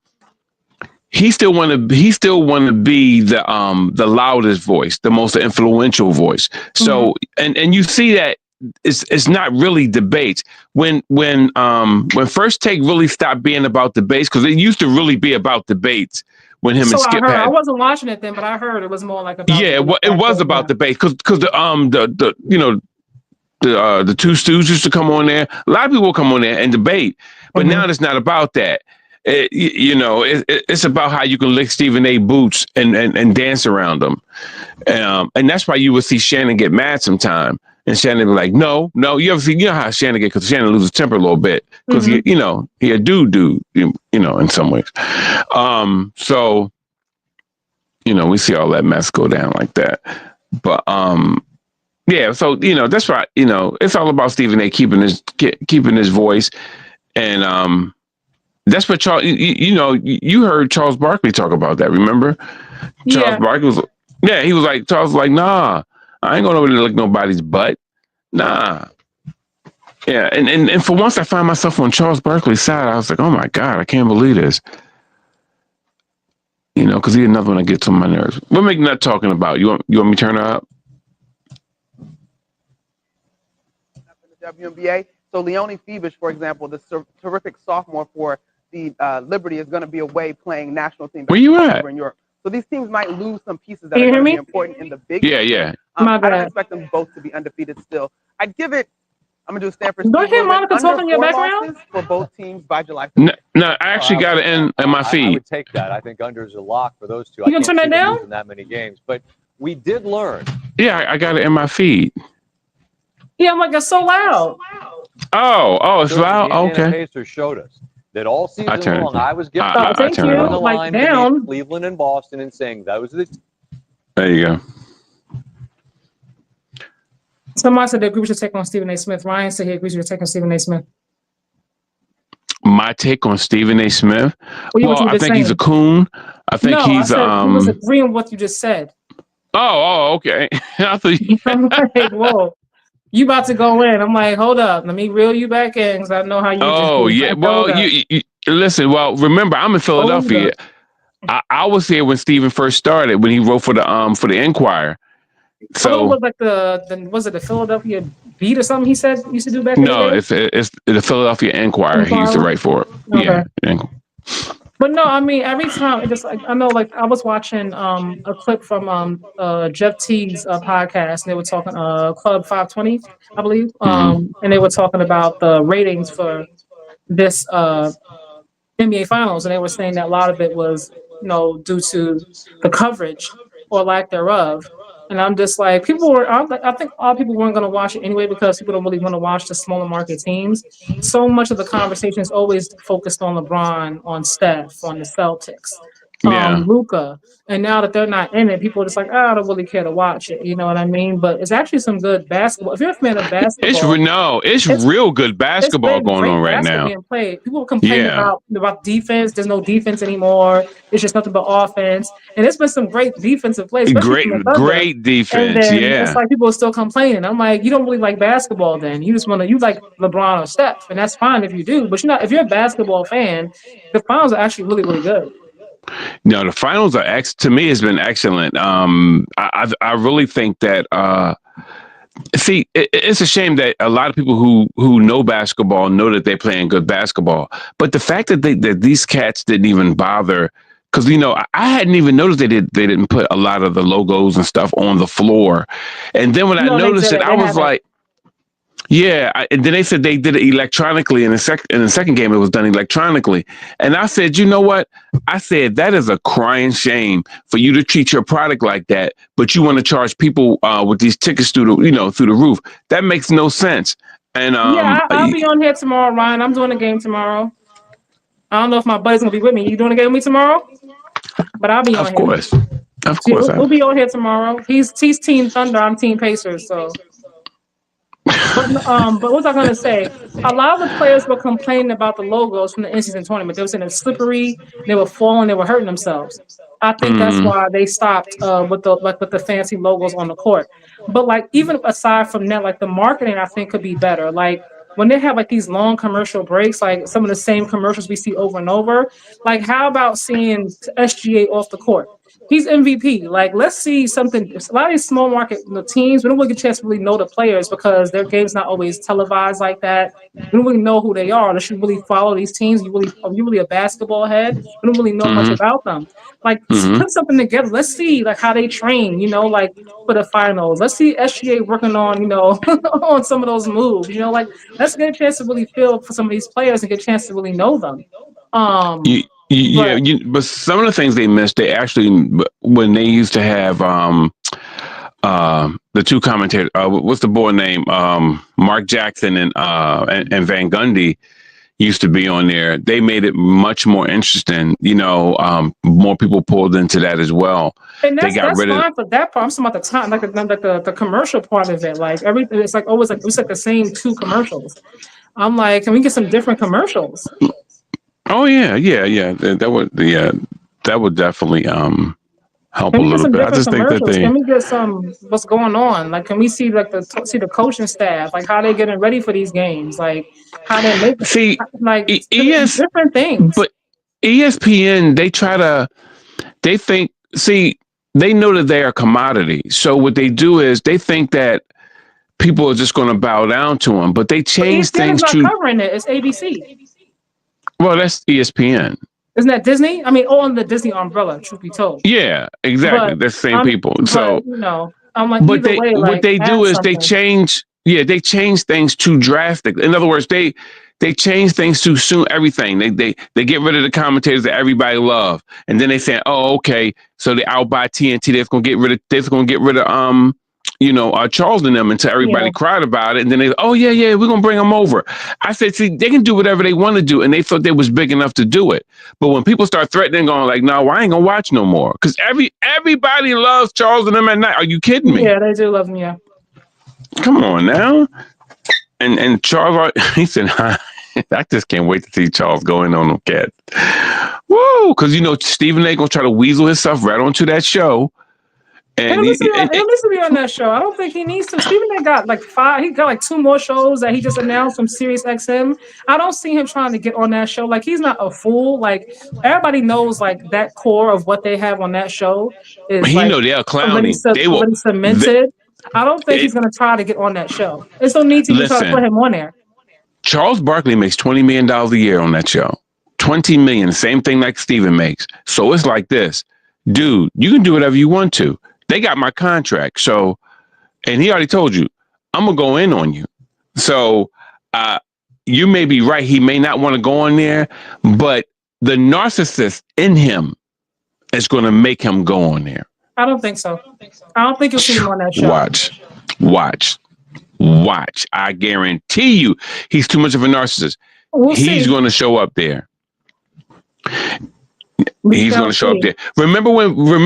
he still want to be the loudest voice, the most influential voice. So and you see that it's not really debates. When First Take really stopped being about debates, because it used to really be about debates when him and Skip I heard, had. I wasn't watching it then, but I heard it was more like about Yeah, it was about debate because the Two Stooges used to come on there. A lot of people will come on there and debate, but now it's not about that. It's about how you can lick Stephen A. boots and dance around them, and that's why you would see Shannon get mad sometime, and Shannon be like, "No." You ever see? You know how Shannon get, because Shannon loses temper a little bit because he a dude, in some ways. So we see all that mess go down like that, but yeah. So that's right. It's all about Stephen A. keeping his voice, and that's what Charles. You heard Charles Barkley talk about that. Remember, Charles Barkley was. Yeah, he was like, Charles was like, nah, I ain't gonna really lick nobody's butt. Nah. Yeah, and for once I find myself on Charles Barkley's side. I was like, oh my God, I can't believe this. Because he's another one that gets on my nerves. What McNutt talking about? You want me to turn her up? The WNBA. So Leonie Febish, for example, the terrific sophomore for the Liberty, is going to be away playing national team. Where you at? In Europe. So these teams might lose some pieces that are going to be important in the big. Yeah. I don't expect them both to be undefeated still. I'd give it. I'm gonna do Stanford. Don't hear Monica talking in your background for both teams by July 5th. No, I actually got it in my feed. I would take that. I think under is a lock for those two. You gonna turn that down? In that many games, but we did learn. Yeah, I got it in my feed. Yeah, I'm like, it's so loud. Oh, it's loud. Okay. Pacers showed us that all season long. I was giving thank you. on the like line down. Cleveland and Boston and saying those are the. There you go. Somebody said they agree with your take on Stephen A. Smith. Ryan said he agrees with your take on Stephen A. Smith. My take on Stephen A. Smith? Well, I think he's a coon. I think he's he was agreeing with what you just said. Oh, okay. I thought I'm like, whoa. You about to go in. I'm like, hold up. Let me reel you back in because I know how you yeah. Well, you listen, remember, I'm in Philadelphia. I was here when Stephen first started, when he wrote for the Enquirer. So it was like was it the Philadelphia Beat or something he said used to do back then? No, it's the Philadelphia Enquirer. He used to write for it. Okay. Yeah. But no, I mean, every time it just I know, like I was watching a clip from Jeff Teague's podcast, and they were talking Club 520, I believe, and they were talking about the ratings for this NBA Finals, and they were saying that a lot of it was due to the coverage or lack thereof. And I'm just like, I think a lot of people weren't going to watch it anyway because people don't really want to watch the smaller market teams. So much of the conversation is always focused on LeBron, on Steph, on the Celtics, Luka. And now that they're not in it, people are just like, I don't really care to watch it. You know what I mean? But it's actually some good basketball. If you're a fan of basketball, it's real good basketball going on right now. Being played. People complain about defense. There's no defense anymore. It's just nothing but offense. And there's been some great defensive plays. Great defense. And then it's like people are still complaining. I'm like, you don't really like basketball then. You like LeBron or Steph. And that's fine if you do. But if you're a basketball fan, the finals are actually really, really good. No, the finals are to me has been excellent. I really think that it's a shame that a lot of people who know basketball know that they're playing good basketball, but the fact that these cats didn't even bother, because I hadn't even noticed they didn't put a lot of the logos and stuff on the floor, and then when I noticed it, I was like. Yeah, and then they said they did it electronically. In the second game, it was done electronically. And I said, you know what? I said, that is a crying shame for you to treat your product like that, but you want to charge people with these tickets through the roof. That makes no sense. And I'll be on here tomorrow, Ryan. I'm doing a game tomorrow. I don't know if my buddy's gonna be with me. You doing a game with me tomorrow? But I'll be on here. Of course. We'll be on here tomorrow. He's Team Thunder. I'm Team Pacers. So. But what was I going to say? A lot of the players were complaining about the logos from the in-season tournament. They were saying it's slippery. They were falling. They were hurting themselves. I think that's why they stopped with the fancy logos on the court. But even aside from that, the marketing I think could be better. when they have like these long commercial breaks, like some of the same commercials we see over and over, like how about seeing SGA off the court? He's MVP. Like, let's see something. A lot of these small market teams, we don't really get a chance to really know the players because their game's not always televised like that. We don't really know who they are. Unless you really follow these teams, you really a basketball head. We don't really know much about them. Like, put something together. Let's see like how they train. Like for the finals. Let's see SGA working on on some of those moves. Like let's get a chance to really feel for some of these players and get a chance to really know them. But some of the things they missed, they actually, when they used to have the two commentators, what's the boy name? Mark Jackson and Van Gundy used to be on there. They made it much more interesting. More people pulled into that as well. And that's fine for that part. I'm talking about the time, like the commercial part of it. Like everything, it's like always it's like the same two commercials. I'm like, can we get some different commercials? Oh yeah. That would definitely help a little bit. I just think that can we get some what's going on? Like, can we see like the coaching staff, like how they getting ready for these games, like how they make different things. But ESPN, they know that they are a commodity. So what they do is they think that people are just going to bow down to them, but they change things to. Not covering it. It's ABC. Well, that's ESPN. Isn't that Disney? I mean, all in the Disney umbrella, truth be told. Yeah, exactly. They're the same people. So, I'm like, what they do is they change. Yeah, they change things too drastic. In other words, they change things too soon. Everything they get rid of the commentators that everybody love, and then they say, "Oh, okay." So they outbuy TNT. They're gonna get rid of Charles and them until everybody cried about it. And then they, we're going to bring them over. I said, see, they can do whatever they want to do. And they thought they was big enough to do it. But when people start threatening, going like, no, I ain't going to watch no more. Because everybody loves Charles and them at night. Are you kidding me? Yeah, they do love me. Yeah. Come on now. And Charles, he said, I just can't wait to see Charles going on them cats. Woo! Because, Stephen A. going to try to weasel himself right onto that show. And he needs to be on that show. I don't think he needs to. Stephen A. got like 5. He got like 2 more shows that he just announced from Sirius XM. I don't see him trying to get on that show. Like, he's not a fool. Like, everybody knows like that core of what they have on that show is they're clowning. Already cemented. I don't think he's going to try to get on that show. There's no need to try to put him on there. Charles Barkley makes $20 million a year on that show. $20 million, same thing like Steven makes. So it's like this, dude. You can do whatever you want to. They got my contract. So, and he already told you, I'm going to go in on you. So you may be right. He may not want to go on there, but the narcissist in him is going to make him go on there. I don't think so. I don't think you'll see him on that show. Watch. I guarantee you he's too much of a narcissist. He's going to show up there. He's going to show up there. Remember when what's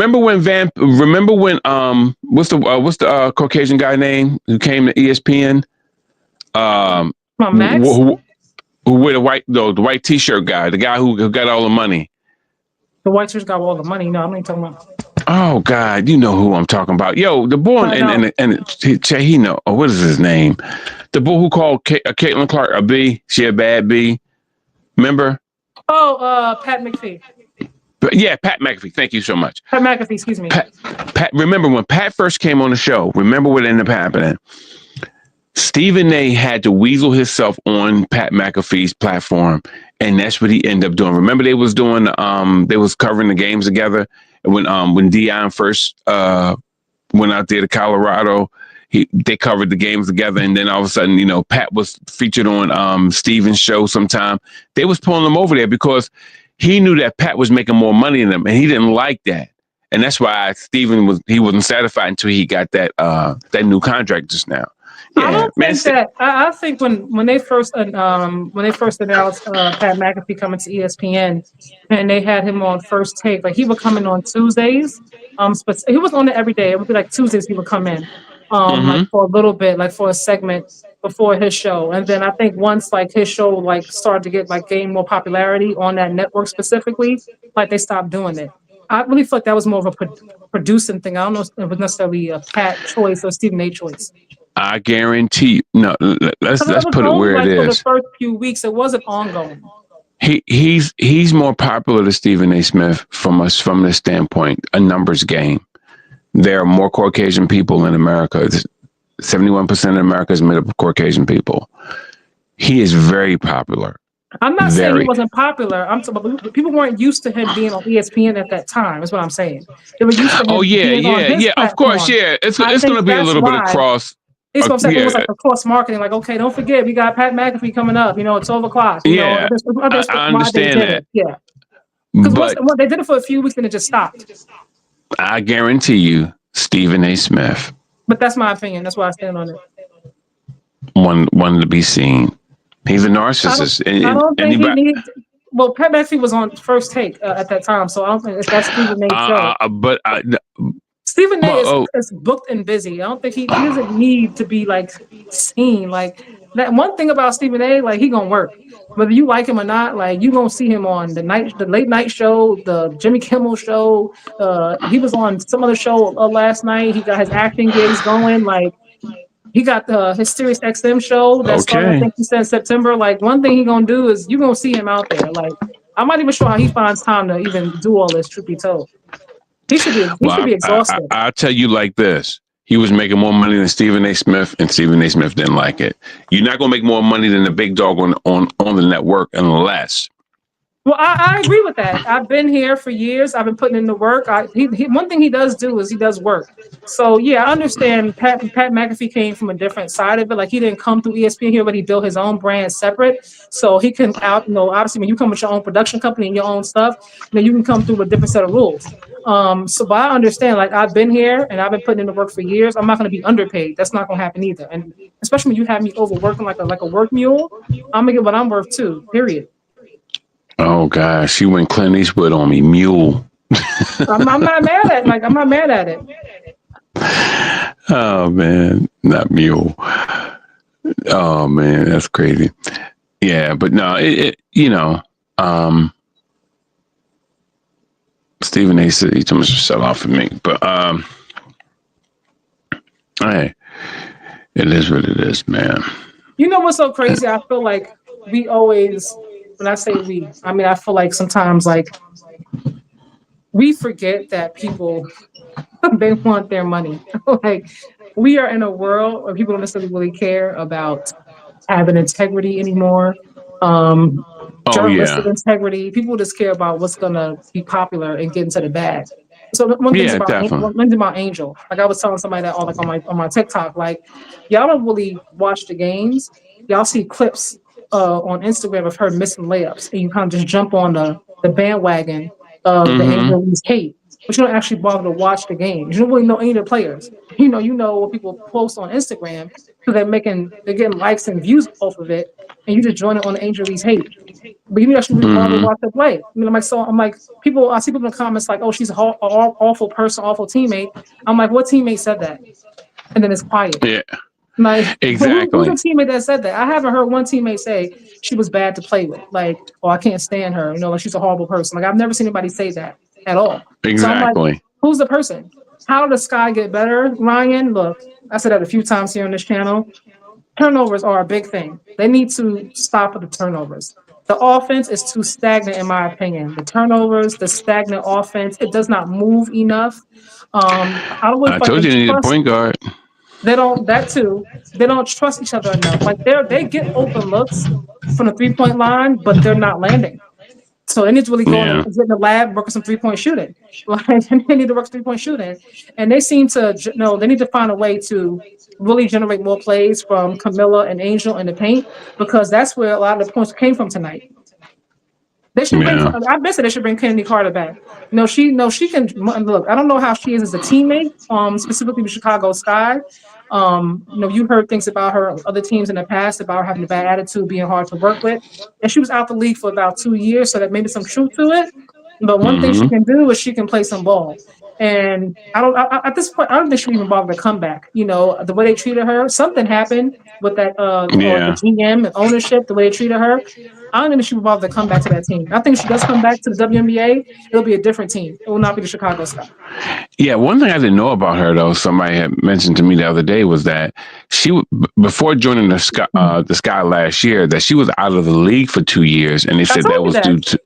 the Caucasian guy name who came to ESPN? Max? Who with the white t-shirt guy, the guy who got all the money. The white t-shirt got all the money. No, I'm not talking about. Oh God, you know who I'm talking about. Yo, the boy he know. Oh, what is his name? The boy who called Caitlin Clark a B. She a bad B. Remember? Oh, Pat McAfee. Yeah, Pat McAfee. Thank you so much. Pat McAfee, excuse me. Pat, remember when Pat first came on the show, remember what ended up happening? Stephen A. had to weasel himself on Pat McAfee's platform, and that's what he ended up doing. Remember they was doing, they was covering the games together when Deion first went out there to Colorado. They covered the games together, and then all of a sudden, Pat was featured on Steven's show sometime. They was pulling him over there because he knew that Pat was making more money than him, and he didn't like that. And that's why Steven wasn't satisfied until he got that new contract just now. Yeah, I don't think that. I think when they first announced Pat McAfee coming to ESPN, and they had him on First Take, like he would come in on Tuesdays. But he was on it every day. It would be like Tuesdays he would come in, like for a little bit, like for a segment before his show. And then I think once like his show like started to get like gain more popularity on that network specifically, like they stopped doing it. I really feel like that was more of a producing thing. I don't know if it was necessarily a Pat choice or Stephen A choice. I guarantee. No, let's put it where it for is. the first few weeks, it wasn't ongoing. He's more popular than Stephen A. Smith from this standpoint, a numbers game. There are more Caucasian people in America. 71% of America is made up of Caucasian people. He is very popular. I'm not saying he wasn't popular. I'm talking, people weren't used to him being on ESPN at that time. That's what I'm saying. They were used to him being on his platform. Of course, yeah. It's going to be a little bit of cross. It's what I'm saying. It was like a cross marketing. Like, okay, don't forget, we got Pat McAfee coming up. At 12 o'clock. I understand that. Yeah. Because they did it for a few weeks and it just stopped. I guarantee you, Stephen A. Smith. But that's my opinion. That's why I stand on it. One to be seen. He's a narcissist. I don't think he needs. Well, Pat McAfee was on First Take at that time, so I don't think that's Stephen A's show. But Stephen A. is booked and busy. I don't think he doesn't need to be like seen. Like that one thing about Stephen A. Like he gonna work, whether you like him or not. Like you gonna see him on the late night show, the Jimmy Kimmel show. He was on some other show last night. He got his acting gigs going. Like he got his Sirius XM show that's starting. I think he said September. Like one thing he gonna do is you gonna see him out there. Like I'm not even sure how he finds time to even do all this. Truth be told. He should be exhausted. I'll tell you like this. He was making more money than Stephen A. Smith, and Stephen A. Smith didn't like it. You're not going to make more money than the big dog on the network unless. Well, I agree with that. I've been here for years. I've been putting in the work. One thing he does do is he does work. So, yeah, I understand Pat McAfee came from a different side of it. Like, he didn't come through ESPN here, but he built his own brand separate. So he can obviously, when you come with your own production company and your own stuff, then you can come through with a different set of rules. But I understand, like, I've been here and I've been putting in the work for years. I'm not going to be underpaid. That's not going to happen either. And especially when you have me overworking like a work mule, I'm going to get what I'm worth too, period. Oh gosh, she went Clint Eastwood on me, mule. I'm not mad at I'm not mad at it. Oh man, not mule. Oh man, that's crazy. Yeah, but no, Stephen A. said he told me to shut off of me, but hey, it is what it is, man. You know what's so crazy? I feel like we always. When I say we, I mean, I feel like sometimes like we forget that people, they want their money. Like we are in a world where people don't necessarily really care about having integrity anymore. Journalistic integrity. People just care about what's going to be popular and get into the bag. So one thing about Angel, like I was telling somebody that on my TikTok, like y'all don't really watch the games. Y'all see clips on Instagram of her missing layups, and you kind of just jump on the bandwagon of the Angels hate, but you don't actually bother to watch the game. You don't really know any of the players. You know what people post on Instagram, so they're getting likes and views off of it, and you just join it on the Angels hate. But you actually really bother to watch her play. I mean, I see people in the comments like, "Oh, she's an awful person, awful teammate." I'm like, "What teammate said that?" And then it's quiet. Yeah. Like exactly. Who's a teammate that said that? I haven't heard one teammate say she was bad to play with. Like, oh, I can't stand her. Like she's a horrible person. Like I've never seen anybody say that at all. Exactly. So I'm like, who's the person? How does Sky get better? Ryan, look, I said that a few times here on this channel. Turnovers are a big thing. They need to stop with the turnovers. The offense is too stagnant, in my opinion. The turnovers, the stagnant offense, it does not move enough. I told you need a point guard. They don't trust each other enough. Like they get open looks from the 3-point line, but they're not landing. So they need to really go and get in the lab, work on some 3-point shooting. Like they need to work 3-point shooting. And they seem to they need to find a way to really generate more plays from Camilla and Angel in the paint, because that's where a lot of the points came from tonight. They should I bet they should bring Kennedy Carter back. She can look. I don't know how she is as a teammate, specifically with Chicago Sky. You heard things about her on other teams in the past about her having a bad attitude, being hard to work with. And she was out the league for about 2 years, so that maybe some truth to it. But one thing she can do is she can play some ball. And at this point, I don't think she even bothered to come back. You know, the way they treated her, something happened with that, or the GM and ownership, the way they treated her. I don't think she would bother to come back to that team. I think if she does come back to the WNBA, it'll be a different team. It will not be the Chicago Sky. Yeah, one thing I didn't know about her, though, somebody had mentioned to me the other day, was that she, before joining the Sky last year, that she was out of the league for 2 years, and they said that was due to.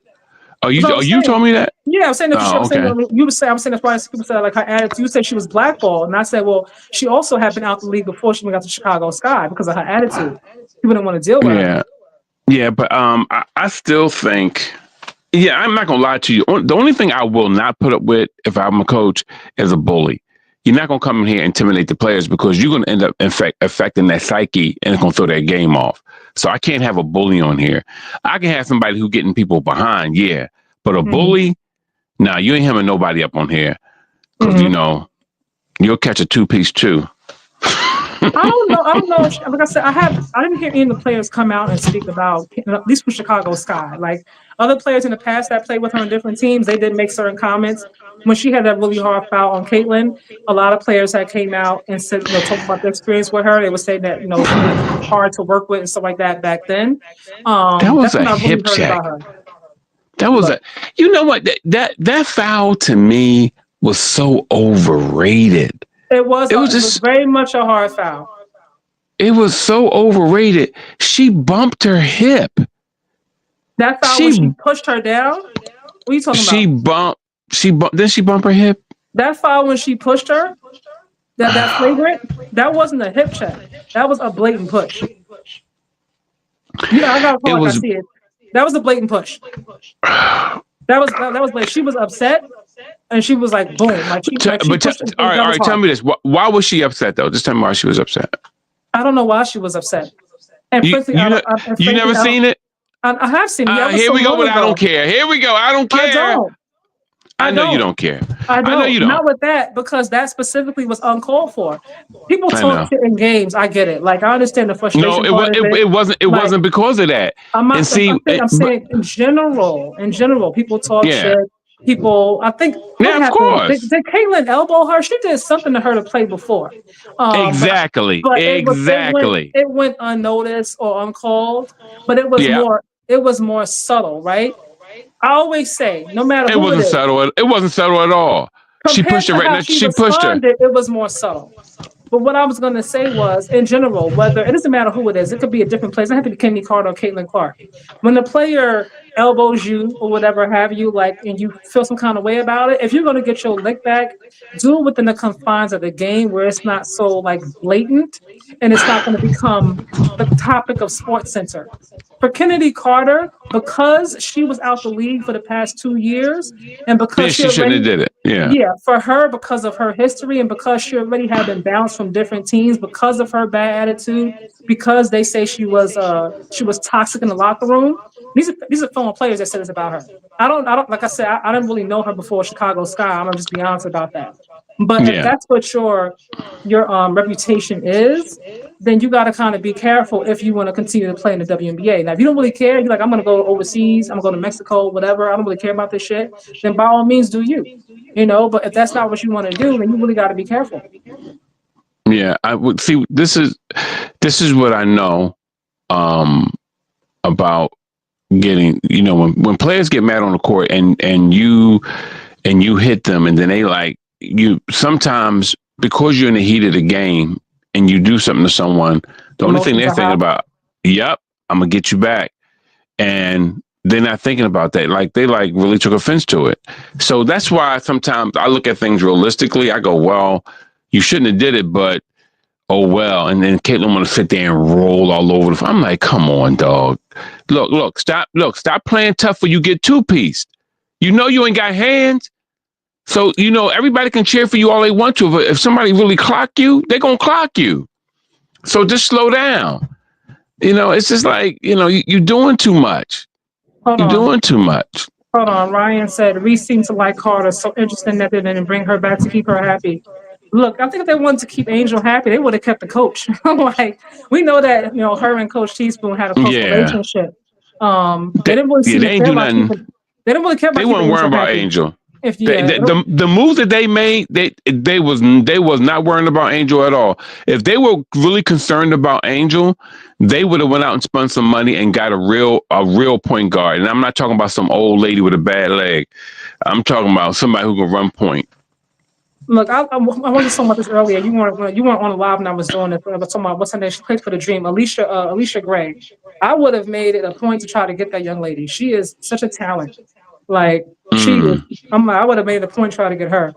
Oh, you told me that? Yeah, I was saying that. Oh, okay. You would say, I'm saying that's why people said like her attitude. You said she was blackballed, and I said, well, she also had been out the league before she got to Chicago Sky because of her attitude. People didn't want to deal with her. Yeah, but I still think. Yeah, I'm not gonna lie to you. The only thing I will not put up with if I'm a coach is a bully. You're not gonna come in here and intimidate the players because you're gonna end up affecting their psyche and it's gonna throw their game off. So I can't have a bully on here. I can have somebody who getting people behind, yeah. But a bully, nah, you ain't having nobody up on here. Because, you know, you'll catch a two-piece too. I don't know. Like I said, I didn't hear any of the players come out and speak about, at least for Chicago Sky. Like other players in the past that played with her on different teams, they did make certain comments. When she had that really hard foul on Caitlin, a lot of players that came out and said, talked about their experience with her. They would say that, she was hard to work with and stuff like that back then. That was a hip check. That was you know what? That foul to me was so overrated. It was just very much a hard foul. It was so overrated. She bumped her hip. That foul when she pushed her down? What are you talking about? Didn't she bump her hip? That foul when she pushed her, that flagrant, that wasn't a hip check. That was a blatant push. Yeah, I gotta call it. I see it. That was a blatant push. That was blatant. She was upset. And she was like, boom. All right, tell me this. Why was she upset, though? Just tell me why she was upset. I don't know why she was upset. And you never seen it? I have seen it. Here we go, but I don't care. Here we go. I don't care. I know you don't care. I know you don't. Not with that, because that specifically was uncalled for. People talk shit in games. I get it. Like, I understand the frustration. No, it wasn't because of that. I'm saying in general, people talk shit. People, I think, of course. Did Caitlin elbow her? She did something to her to play before. Exactly. But it went unnoticed or uncalled, but it was more subtle, right? I always say, no matter who it is, it wasn't subtle at all. She pushed her right now. She pushed her. It was more subtle. But what I was going to say was, in general, whether it doesn't matter who it is, it could be a different place. It have to be Kenny Carter or Caitlin Clark. When the player elbows you or whatever have you, and you feel some kind of way about it, if you're going to get your lick back, do it within the confines of the game where it's not so blatant and it's not going to become the topic of Sports Center. For Kennedy Carter, because she was out the league for the past 2 years, and because she shouldn't have did it. Yeah, for her, because of her history and because she already had been bounced from different teams, because of her bad attitude, because they say she was toxic in the locker room. These are former players that said this about her. I don't like I said, I didn't really know her before Chicago Sky. I'm gonna just be honest about that. But if that's what your reputation is, then you got to kind of be careful if you want to continue to play in the WNBA. Now, if you don't really care, you're like, I'm going to go overseas, I'm going to go to Mexico, whatever, I don't really care about this shit, then by all means do you. But if that's not what you want to do, then you really got to be careful. Yeah, I would see. This is what I know about getting. When players get mad on the court and you hit them, and then they you sometimes, because you're in the heat of the game and you do something to someone, the only thing they're thinking about, I'm gonna get you back, and they're not thinking about that. They really took offense to it. So that's why sometimes I look at things realistically. I go, well, you shouldn't have did it, but oh well. And then Caitlin want to sit there and roll all over the. I'm like, come on, dog. Look, stop playing tough when you get two-pieced. You ain't got hands. So, everybody can cheer for you all they want to, but if somebody really clock you, they're going to clock you. So just slow down. It's just you're doing too much. Doing too much. Hold on. Ryan said, Reese seems to like Carter. So interesting that they didn't bring her back to keep her happy. Look, I think if they wanted to keep Angel happy, they would have kept the coach. We know that, her and Coach Teaspoon had a close relationship. They didn't really seem to care about keeping. They don't really care about. They weren't worrying about Angel. The move that they made, they was not worrying about Angel at all. If they were really concerned about Angel, they would have went out and spent some money and got a real point guard. And I'm not talking about some old lady with a bad leg. I'm talking about somebody who can run point. Look, I was talking about this earlier. You weren't on the live when I was doing it. I was talking about what's her name. She played for the Dream, Alicia Gray. I would have made it a point to try to get that young lady. She is such a talent. Like she is. I would have made it a point to try to get her.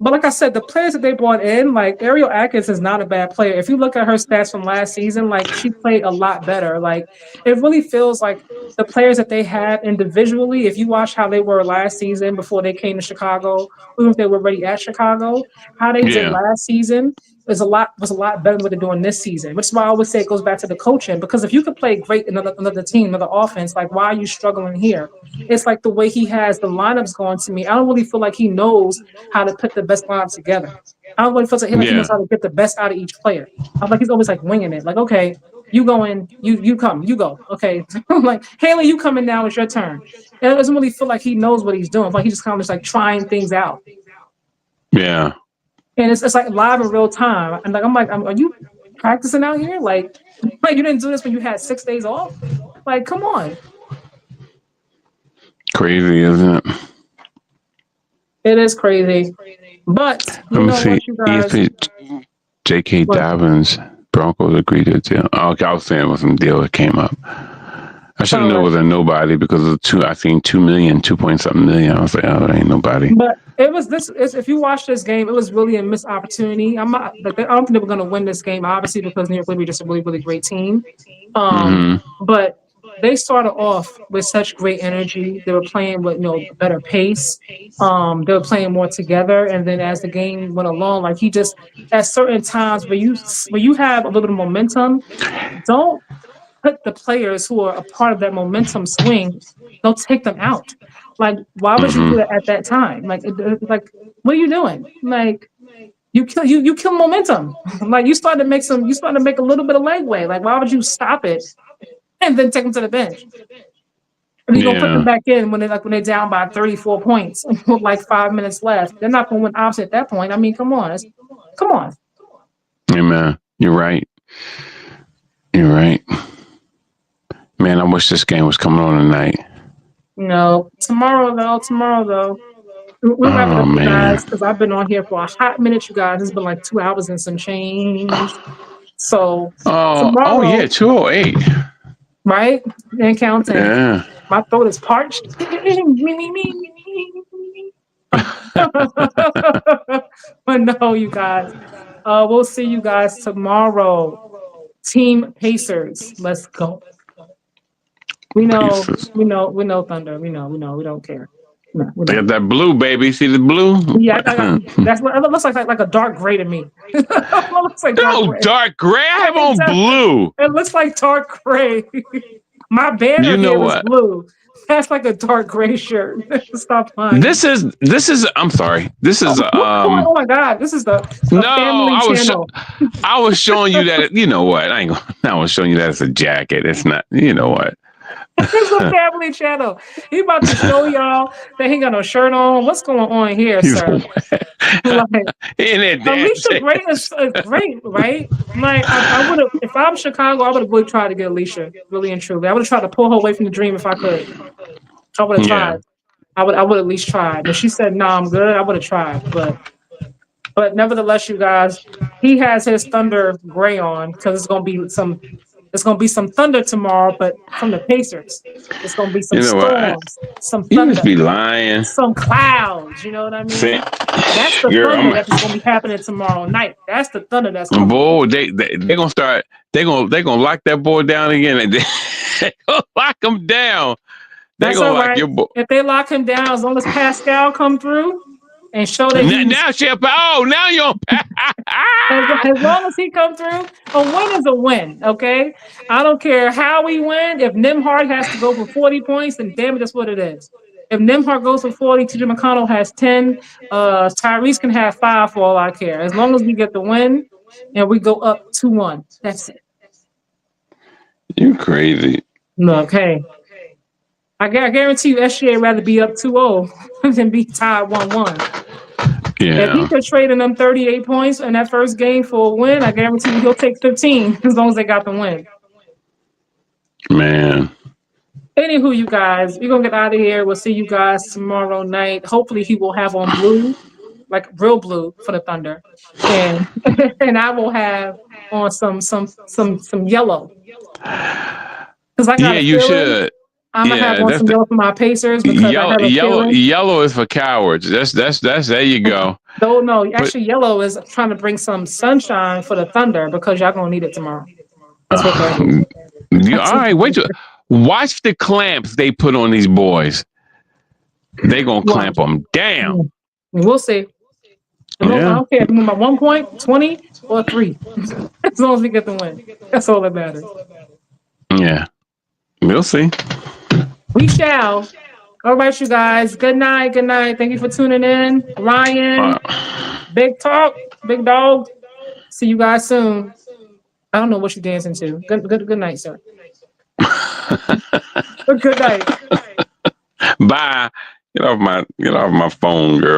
But like I said, the players that they brought in, like Ariel Atkins is not a bad player. If you look at her stats from last season, like she played a lot better. Like it really feels like the players that they have individually, if you watch how they were last season before they came to Chicago, even if they were already at Chicago, how they did last season was a lot better than what they're doing this season. Which is why I always say it goes back to the coaching. Because if you could play great in another team, another offense, like why are you struggling here? It's like the way he has the lineups going to me. I don't really feel like he knows how to put the best lineups together. I don't really feel like he knows how to get the best out of each player. I'm like he's always like winging it. Like, okay, you go in, you come, you go. Okay. I'm like, Haley, you coming now, it's your turn. And it doesn't really feel like he knows what he's doing. Like he's just kind of just like trying things out. Yeah. And it's like live in real time. And like I'm like, are you practicing out here? Like you didn't do this when you had 6 days off? Like, come on. Crazy, isn't it? It is crazy. But let me see. You guys, J.K. Dobbins, Broncos agreed to deal. Oh, I was saying it was some deal that came up. I should have known it was a nobody because of I seen 2 million, 2 point something million. I was like, oh, there ain't nobody. But it was this. If you watch this game, it was really a missed opportunity. I don't think they were going to win this game, obviously, because New York Liberty is just a really, really great team. But they started off with such great energy. They were playing with a better pace. They were playing more together, and then as the game went along, like he just at certain times where you have a little bit of momentum, don't put the players who are a part of that momentum swing, don't take them out. Like, why would you do that at that time? Like, what are you doing? Like, you kill momentum. Like, you start to make a little bit of legway. Like, why would you stop it and then take them to the bench? And you're gonna put them back in when they're down by 34 points with like 5 minutes left. They're not gonna win obviously at that point. I mean, come on. Amen. You're right. Man, I wish this game was coming on tonight. No, tomorrow though. We'll wrap it up, you guys, because I've been on here for a hot minute, you guys. It's been like 2 hours and some change. So tomorrow, yeah, 2:08. Right? And counting. Yeah. My throat is parched. But no, you guys. We'll see you guys tomorrow. Team Pacers. Let's go. We know Thunder. We know. We don't care. No, they got that blue, baby. See the blue? Yeah, that's what it looks like a dark gray to me. It looks like dark gray. I have on blue. It looks like dark gray. My banner here is blue. That's like a dark gray shirt. Stop lying. This is. I'm sorry. This is. Oh my God! This is the family channel. I was showing you that. You know what? I was showing you that it's a jacket. It's not. You know what? It's a family channel. He about to show y'all that he got no shirt on. What's going on here, sir? Alicia Gray is great, right? Like I would have, if I'm Chicago, I would have really tried to get Alicia, really and truly. I would have tried to pull her away from the dream if I could. I would have tried. I would at least try. But she said, "No, I'm good." I would have tried, but nevertheless, you guys, he has his Thunder gray on because it's gonna be some thunder tomorrow, but from the Pacers. It's going to be some storms, some thunder. You must be lying. Some clouds, you know what I mean? That's the thunder that's going to be happening tomorrow night. That's the thunder that's going to be. They're going to start, they're going to lock that boy down again. And they're going to lock him down. They're going to lock your boy. If they lock him down, as long as Pascal come through and show that now you're on. As long as he come through, a win is a win, okay? I don't care how we win. If Nembhard has to go for 40 points, then damn it, that's what it is. If Nembhard goes for 40, TJ McConnell has 10, Tyrese can have 5 for all I care. As long as we get the win and we go up 2-1, that's it. You crazy. Look, hey, I guarantee you, SGA rather be up 2-0 than be tied 1-1. If he could trade in them 38 points in that first game for a win, I guarantee you he'll take 15 as long as they got the win. Man. Anywho, you guys, we're going to get out of here. We'll see you guys tomorrow night. Hopefully he will have on blue, like real blue for the Thunder. And and I will have on some yellow. Because I got you should. I'm gonna have on some yellow for my Pacers because I have a feeling. Yellow is for cowards. That's there you go. No, actually yellow is trying to bring some sunshine for the Thunder because y'all gonna need it tomorrow. That's what that is. All right, wait. Watch the clamps they put on these boys. They gonna clamp them down. We'll see. I don't care if you move by 1 point, 20, or 3. As long as we get the win. That's all that matters. Yeah. We'll see. We shall. All right, you guys. Good night. Good night. Thank you for tuning in. Ryan, Big Talk, Big Dog. See you guys soon. I don't know what you're dancing to. Good night, sir. Good night. Bye. Get off my phone, girl.